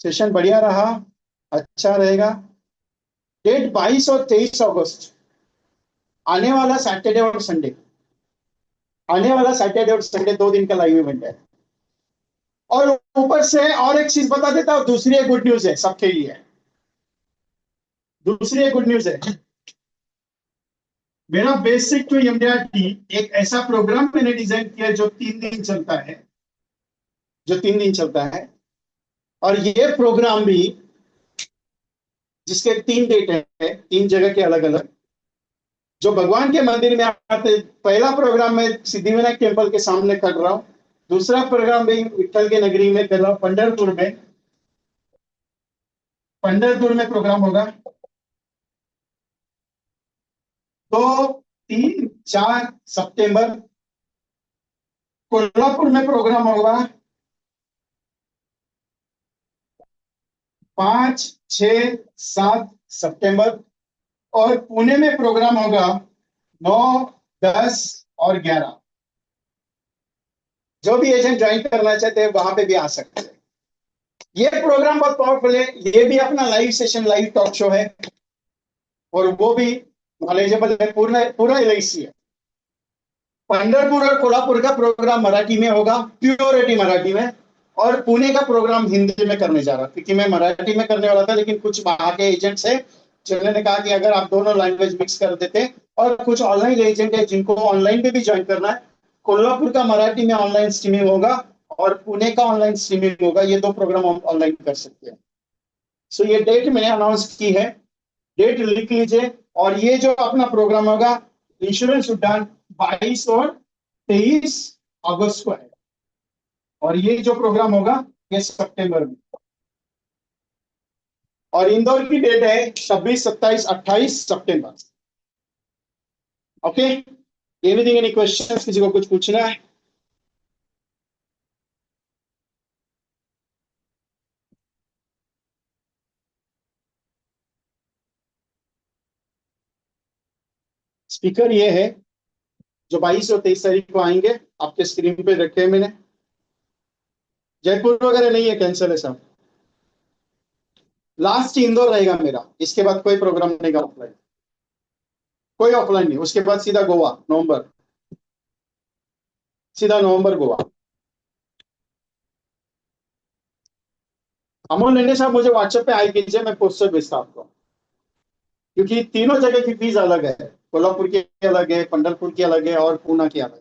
सेशन बढ़िया रहा, अच्छा रहेगा। डेट 22 और 23 अगस्त, आने वाला सैटरडे और संडे, आने वाला सैटरडे और संडे 2 दिन का लाइव इवेंट है। और ऊपर से और एक चीज बता देता हूं, दूसरी एक गुड न्यूज है सबके लिए, दूसरी एक गुड न्यूज है। मेरा बेसिक टू एमडीआरटी एक ऐसा प्रोग्राम मैंने डिजाइन किया जो 3 दिन चलता है, जो 3 दिन चलता है। और ये प्रोग्राम भी, जिसके 3 डेट है, 3 जगह के अलग अलग, जो भगवान के मंदिर में आते, पहला प्रोग्राम मैं सिद्धिविनायक टेम्पल के सामने कर रहा हूँ, दूसरा प्रोग्राम भी विठल के नगरी में कर रहा हूँ, पंढरपुर में, पंढरपुर में प्रोग्राम होगा। 2, 3, 4 सितंबर कोल्हापुर में प्रोग्राम होगा। 5, 6, 7 सितंबर, और पुणे में प्रोग्राम होगा 9, 10 और 11। जो भी एजेंट ज्वाइन करना चाहते हैं वहां पे भी आ सकते हैं। ये प्रोग्राम बहुत पावरफुल है, ये भी अपना live session, live talk show है, और वो भी नॉलेजेबल है, पूरा पूरा एलआईसी है। पंढरपुर और कोल्हापुर का प्रोग्राम मराठी में होगा, प्योरिटी मराठी में, और पुणे का प्रोग्राम हिंदी में करने जा रहा, क्योंकि मैं मराठी में करने वाला था, लेकिन कुछ वहां के एजेंट्स है जिन्होंने कहा कि अगर आप दोनों लैंग्वेज मिक्स कर देते, और कुछ ऑनलाइन एजेंट है जिनको ऑनलाइन पे भी ज्वाइन करना है। कोल्हापुर का मराठी में ऑनलाइन स्ट्रीमिंग होगा और पुणे का ऑनलाइन स्ट्रीमिंग होगा, ये 2 प्रोग्राम हम ऑनलाइन कर सकते हैं। सो ये डेट मैंने अनाउंस की है, डेट लिख लीजिए। और ये जो अपना प्रोग्राम होगा इंश्योरेंस उद्यान 22 और 23 अगस्त को है, और ये जो प्रोग्राम होगा ये सितंबर में। और इंदौर की डेट है 26, 27, 28 सितंबर। ओके, एनीथिंग, एनी क्वेश्चंस, किसी को कुछ पूछना है? स्पीकर ये है जो 22 और 23 तारीख को आएंगे, आपके स्क्रीन पे रखे हैं मैंने। जयपुर वगैरह नहीं है, कैंसिल है सब। लास्ट इंदौर रहेगा मेरा, इसके बाद कोई प्रोग्राम नहीं का ऑफलाइन, कोई ऑफलाइन नहीं, उसके बाद सीधा गोवा, नवंबर, सीधा नवंबर गोवा। अमोल लेने साहब मुझे व्हाट्सएप पे आई कीजिए, मैं पोस्टर भेजता आपको, क्योंकि तीनों जगह की फीस अलग है, कोल्हापुर की अलग है, पंढरपुर की अलग है, और पूना की अलग है।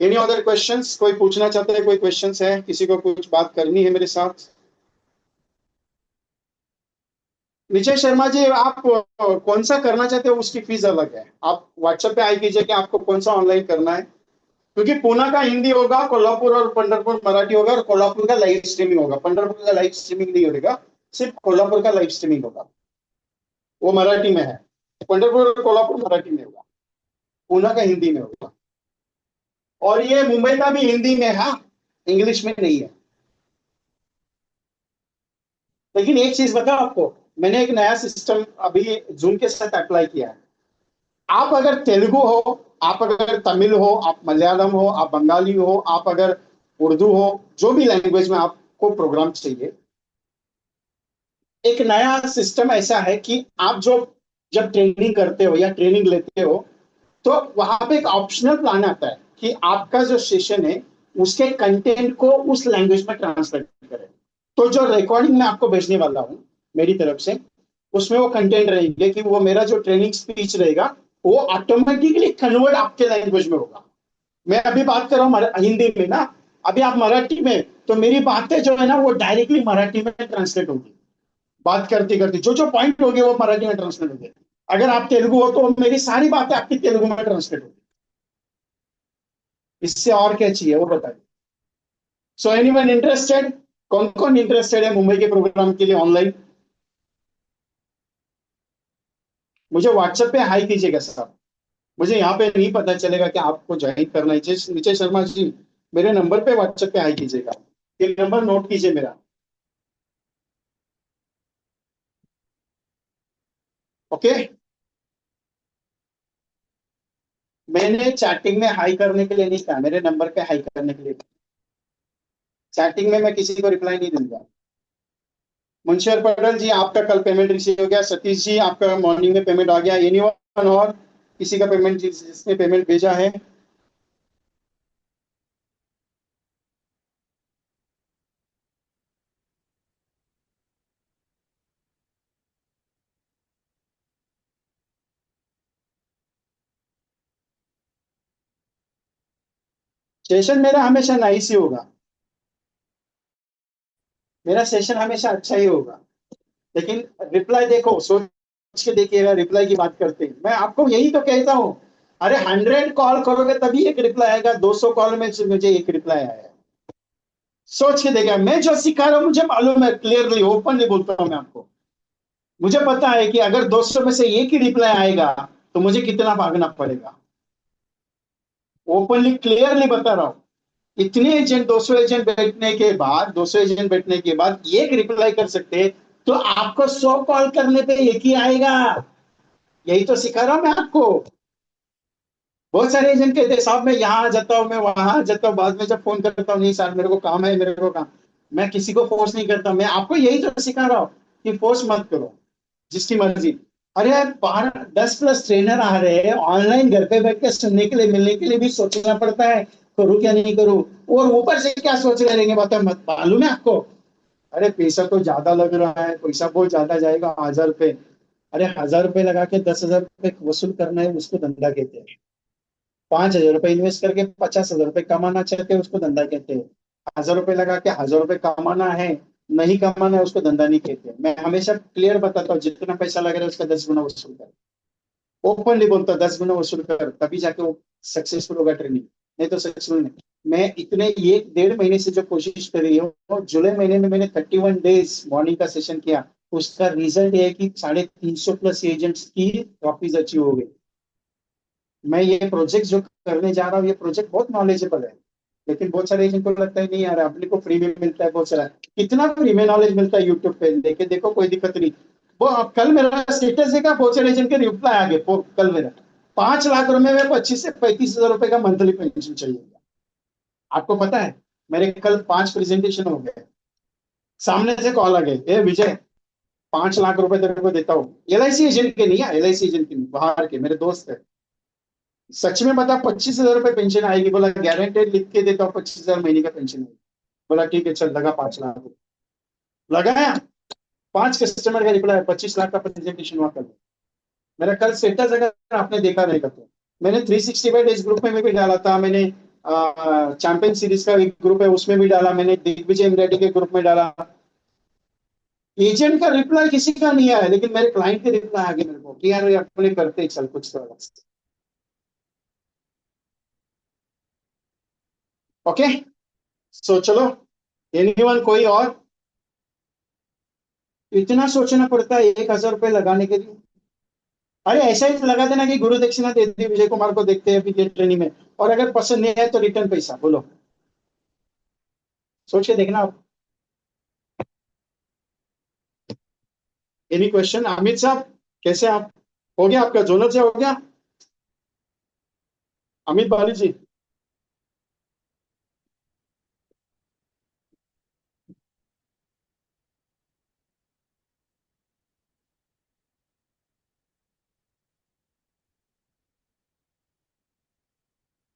एनी अदर क्वेश्चंस, कोई पूछना चाहते हैं, कोई क्वेश्चंस है, किसी को कुछ बात करनी है मेरे साथ? विजय शर्मा जी, आप कौन सा करना चाहते हो, उसकी फीस अलग है। आप व्हाट्सएप पे आई कीजिए कि आपको कौन सा ऑनलाइन करना है, क्योंकि पूना का हिंदी होगा, कोल्हापुर और पंढरपुर मराठी होगा, और कोल्हापुर का लाइव स्ट्रीमिंग होगा, पंढरपुर का लाइव स्ट्रीमिंग नहीं होगा, सिर्फ कोल्हापुर का लाइव स्ट्रीमिंग होगा, वो मराठी में है। पंढरपुर और कोल्हापुर मराठी में होगा, पूना का हिंदी में होगा, और ये मुंबई का भी हिंदी में है, इंग्लिश में नहीं है। लेकिन एक चीज बताओ आपको, मैंने एक नया सिस्टम अभी जूम के साथ अप्लाई किया है। आप अगर तेलुगु हो, आप अगर तमिल हो, आप मलयालम हो, आप बंगाली हो, आप अगर उर्दू हो, जो भी लैंग्वेज में आपको प्रोग्राम चाहिए, एक नया सिस्टम ऐसा है कि आप जो जब ट्रेनिंग करते हो या ट्रेनिंग लेते हो, तो वहां पे एक ऑप्शनल प्लान आता है कि आपका जो सेशन है उसके कंटेंट को उस लैंग्वेज में ट्रांसलेट करें। तो जो रिकॉर्डिंग मैं आपको भेजने वाला हूँ मेरी तरफ से, उसमें वो कंटेंट रहेंगे कि वो मेरा जो ट्रेनिंग स्पीच रहेगा वो ऑटोमेटिकली कन्वर्ट आपके लैंग्वेज में होगा। मैं अभी बात कर रहा हूँ हिंदी में ना, अभी आप मराठी में, तो मेरी बातें जो है ना वो डायरेक्टली मराठी में ट्रांसलेट होगी, बात करते करते जो जो पॉइंट हो गए वो मराठी में ट्रांसलेट हो गए। अगर आप तेलुगु हो तो मेरी सारी बातें आपकी तेलुगु में ट्रांसलेट होगी। इससे और क्या चाहिए वो बताइए। So anyone interested? कौन कौन इंटरेस्टेड है मुंबई के प्रोग्राम के लिए ऑनलाइन? मुझे व्हाट्सएप पे हाई कीजिएगा साहब। मुझे यहाँ पे नहीं पता चलेगा कि आपको ज्वाइन करना है। विजय शर्मा जी, मेरे नंबर पे व्हाट्सएप पे हाई कीजिएगा। ये नंबर नोट कीजिए मेरा। ओके। मैंने चैटिंग में हाई करने के लिए नहीं कहा, मेरे नंबर पे हाई करने के लिए। चैटिंग में मैं किसी को रिप्लाई नहीं दूंगा। मुंशियर पटेल जी, आपका कल पेमेंट रिसीव हो गया। सतीश जी, आपका मॉर्निंग में पेमेंट आ गया। एनीवन और किसी का पेमेंट जिसने पेमेंट भेजा है? सेशन मेरा हमेशा नाइस ही होगा। मेरा सेशन हमेशा अच्छा ही होगा। लेकिन रिप्लाई देखो, सोच के देखिएगा। रिप्लाई की बात करते हैं, मैं आपको यही तो कहता हूँ। अरे 100 कॉल करोगे तभी एक रिप्लाई आएगा, 200 कॉल में से मुझे एक रिप्लाई आया। सोच के देखिए, मैं जो सिखा रहा हूँ मुझे मालूम है, क्लियरली ओपनली बोलता हूँ मैं आपको। मुझे पता है कि अगर 200 में से एक ही रिप्लाई आएगा तो मुझे कितना भागना पड़ेगा। ओपनली क्लियरली बता रहा हूँ। इतने एजेंट, 200 एजेंट बैठने के बाद, 200 एजेंट बैठने के बाद एक रिप्लाई कर सकते हैं, तो आपको 100 कॉल करने पे एक ही आएगा। यही तो सिखा रहा हूं मैं आपको। बहुत सारे एजेंट कहते हैं साहब मैं यहाँ आ जाता हूँ, मैं वहां आ जाता हूँ, बाद में जब फोन करता हूँ, नहीं सर मेरे को काम है, मेरे को काम। मैं किसी को फोर्स नहीं करता, मैं आपको यही तो सिखा रहा हूँ कि फोर्स मत करो, जिसकी मर्जी। अरे यार, 10+ ट्रेनर आ रहे हैं ऑनलाइन, घर पे बैठ के सुनने के लिए, मिलने के लिए भी सोचना पड़ता है, करूँ क्या नहीं करूँ। और ऊपर से क्या सोच रहे रहेंगे, बात मत मालूम है आपको। अरे पैसा तो ज्यादा लग रहा है, पैसा बहुत ज्यादा जाएगा, 1000 रुपए। अरे 1000 रुपए लगा के 10,000 रुपए वसूल करना है, उसको धंधा कहते हैं। 5,000 रुपए इन्वेस्ट करके 50,000 रुपए कमाना चाहते हैं, उसको धंधा कहते हैं। 1000 रुपए लगा के 1000 रुपए कमाना है, नहीं कमाना है, उसको धंधा नहीं कहते। मैं हमेशा क्लियर बताता हूँ, जितना पैसा लग रहा है उसका 10 गुना वसूल कर। ओपनली बोलता हूँ, 10 गुना वसूल कर, तभी जाके वो सक्सेसफुल होगा ट्रेनिंग। नहीं तो सक्सेसफुल नहीं। मैं इतने 1 1.5 महीने से जो कोशिश कर रही हूँ, जुलाई महीने में मैंने 31 डेज मॉर्निंग का सेशन किया। उसका रिजल्ट ये है कि 350+ एजेंट्स की ट्रॉफीज अचीव हो गई। मैं ये प्रोजेक्ट जो करने जा रहा हूँ, ये प्रोजेक्ट बहुत नॉलेजेबल है। लेकिन बहुत सारे एजेंट को लगता है नहीं यार, अपने को फ्री में मिलता है बहुत सारा। कितना फ्री में नॉलेज मिलता है यूट्यूब पे देखे देखो, कोई दिक्कत नहीं। वो अब कल मेरा स्टेटस देखा, बहुत सारे एजेंट के रिप्लाई आ गए। कल मेरा 5 लाख रुपए में 25 से 35 हजार रुपए का मंथली पेंशन चाहिए। आपको पता है, मेरे कल 5 प्रेजेंटेशन हो गए। सामने से कॉल आ गए, ए विजय, 5 लाख रुपए तेरे को देता हूँ। LIC एजेंट के नहीं है, LIC एजेंट के नहीं, बाहर के मेरे दोस्त है। सच में बता, 25 हजार रुपए पेंशन आएगी? बोला गारंटेड लिख के देता हूँ, 25 हजार महीने का पेंशन आएगी। बोला ठीक है चल, लगा 5 लाख। लगाया। 5 कस्टमर का रिप्लाई, 25 लाख का प्रेजेंटेशन हुआ कल। मेरा कल स्टेटस अगर आपने देखा रहेगा तो, मैंने 365 डेज ग्रुप में भी डाला था। मैंने चैंपियन सीरीज का एक ग्रुप है उसमें भी डाला, मैंने दिग्विजय एमरेडी के ग्रुप में डाला। एजेंट का रिप्लाई किसी का नहीं आया, लेकिन मेरे क्लाइंट के रिप्लाई आ गए मेरे को कि यार अपने करते चल कुछ तो अलग। ओके। सो चलो, एनीवन कोई और? इतना सोचना पड़ता है 1,000 रुपए लगाने के लिए? अरे ऐसा ही लगा देना कि गुरु दक्षिणा दे दी विजय कुमार को, देखते हैं अभी ट्रेनिंग में, और अगर पसंद नहीं है तो रिटर्न पैसा। बोलो, सोच के देखना आप। Any question? अमित साहब, कैसे आप? हो गया आपका जोनल से हो गया? अमित बाली जी।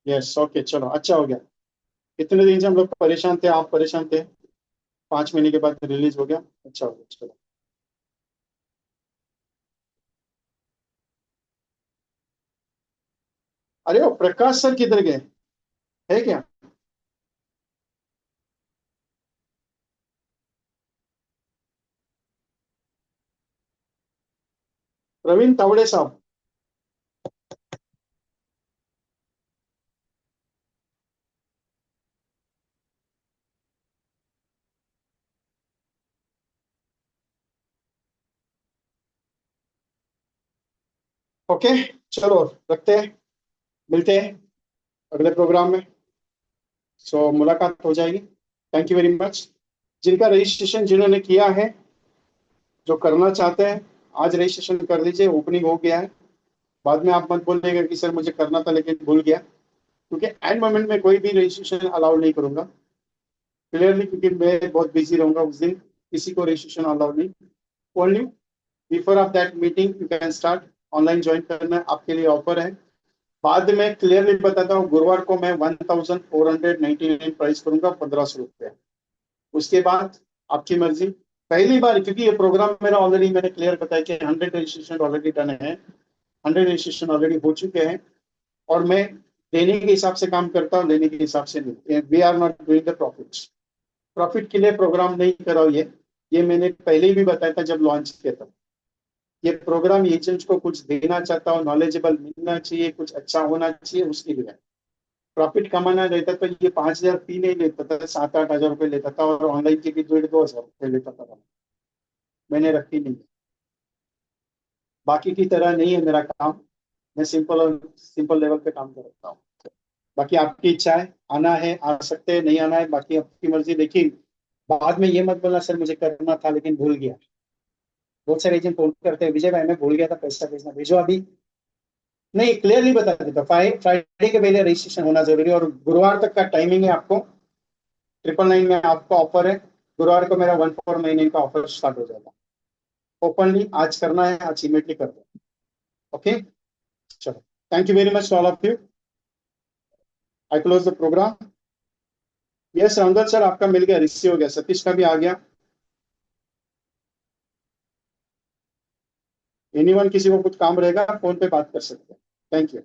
यस, ओके, चलो अच्छा हो गया। इतने दिन से हम लोग परेशान थे, आप परेशान थे। 5 महीने के बाद रिलीज हो गया, अच्छा हो गया, चलो। अरे वो प्रकाश सर किधर गए? है क्या? प्रवीण तावड़े साहब। ओके, चलो रखते हैं, मिलते हैं अगले प्रोग्राम में। सो मुलाकात हो जाएगी। Thank you very much. जिनका रजिस्ट्रेशन जिन्होंने किया है, जो करना चाहते हैं, आज रजिस्ट्रेशन कर लीजिए, ओपनिंग हो गया है। बाद में आप मत बोलिएगा कि सर मुझे करना था लेकिन भूल गया, क्योंकि एंड मोमेंट में कोई भी रजिस्ट्रेशन अलाउ नहीं करूंगा क्लियरली, क्योंकि मैं बहुत बिजी रहूंगा उस दिन, किसी को रजिस्ट्रेशन अलाउ नहीं। Only before of that meeting you can start. Online join करना आपके लिए ऑफर है। बाद में क्लियरली बताता हूँ, गुरुवार को मैं 1499 प्राइस करूंगा, 1500 रुपये। उसके बाद आपकी मर्जी। पहली बार, क्योंकि ये प्रोग्राम मेरा ऑलरेडी मैंने क्लियर बताया कि 100 रजिस्ट्रेशन ऑलरेडी डन है, 100 रजिस्ट्रेशन ऑलरेडी हो चुके हैं। और मैं देने के हिसाब से काम करता हूँ, लेने के हिसाब से नहीं। We are not doing the profit. Profit के लिए प्रोग्राम नहीं कराओ। ये मैंने पहले ही भी बताया था जब लॉन्च किया था। ये प्रोग्राम एजेंट्स को कुछ देना चाहता हूँ, नॉलेजेबल मिलना चाहिए, कुछ अच्छा होना चाहिए, उसके लिए। प्रॉफिट कमाना रहता तो ये 5,000 फी नहीं लेता था, 7-8 हज़ार रुपये लेता था, और ऑनलाइन की भी 1,500-2,000 रुपये लेता था। मैंने रखी नहीं। बाकी की तरह नहीं है मेरा काम। मैं सिंपल और सिंपल लेवल पे काम करता हूँ। बाकी आपकी इच्छा है, आना है आ सकते हैं, नहीं आना है बाकी आपकी मर्जी। लेकिन बाद में ये मत बोलना सर मुझे करना था लेकिन भूल गया। बहुत सारे एजेंट फोन करते हैं, विजय भाई मैं भूल गया था, पैसा भेजना, भेजो अभी। नहीं, क्लियरली बता देता, फ्राइडे के पहले रजिस्ट्रेशन होना जरूरी है। और गुरुवार तक का टाइमिंग है आपको। 999 में आपका ऑफर है। गुरुवार को मेरा 1499 का ऑफर स्टार्ट हो जाएगा। ओपनली आज करना है, आज इमीडिएटली कर दो। ओके, चलो। Thank you very much all of you. I close the program. Yes Ramdatt sir, आपका मिल गया, रिसीव हो गया। सतीश का भी आ गया। एनीवन किसी को कुछ काम रहेगा फोन पे बात कर सकते हैं। Thank you.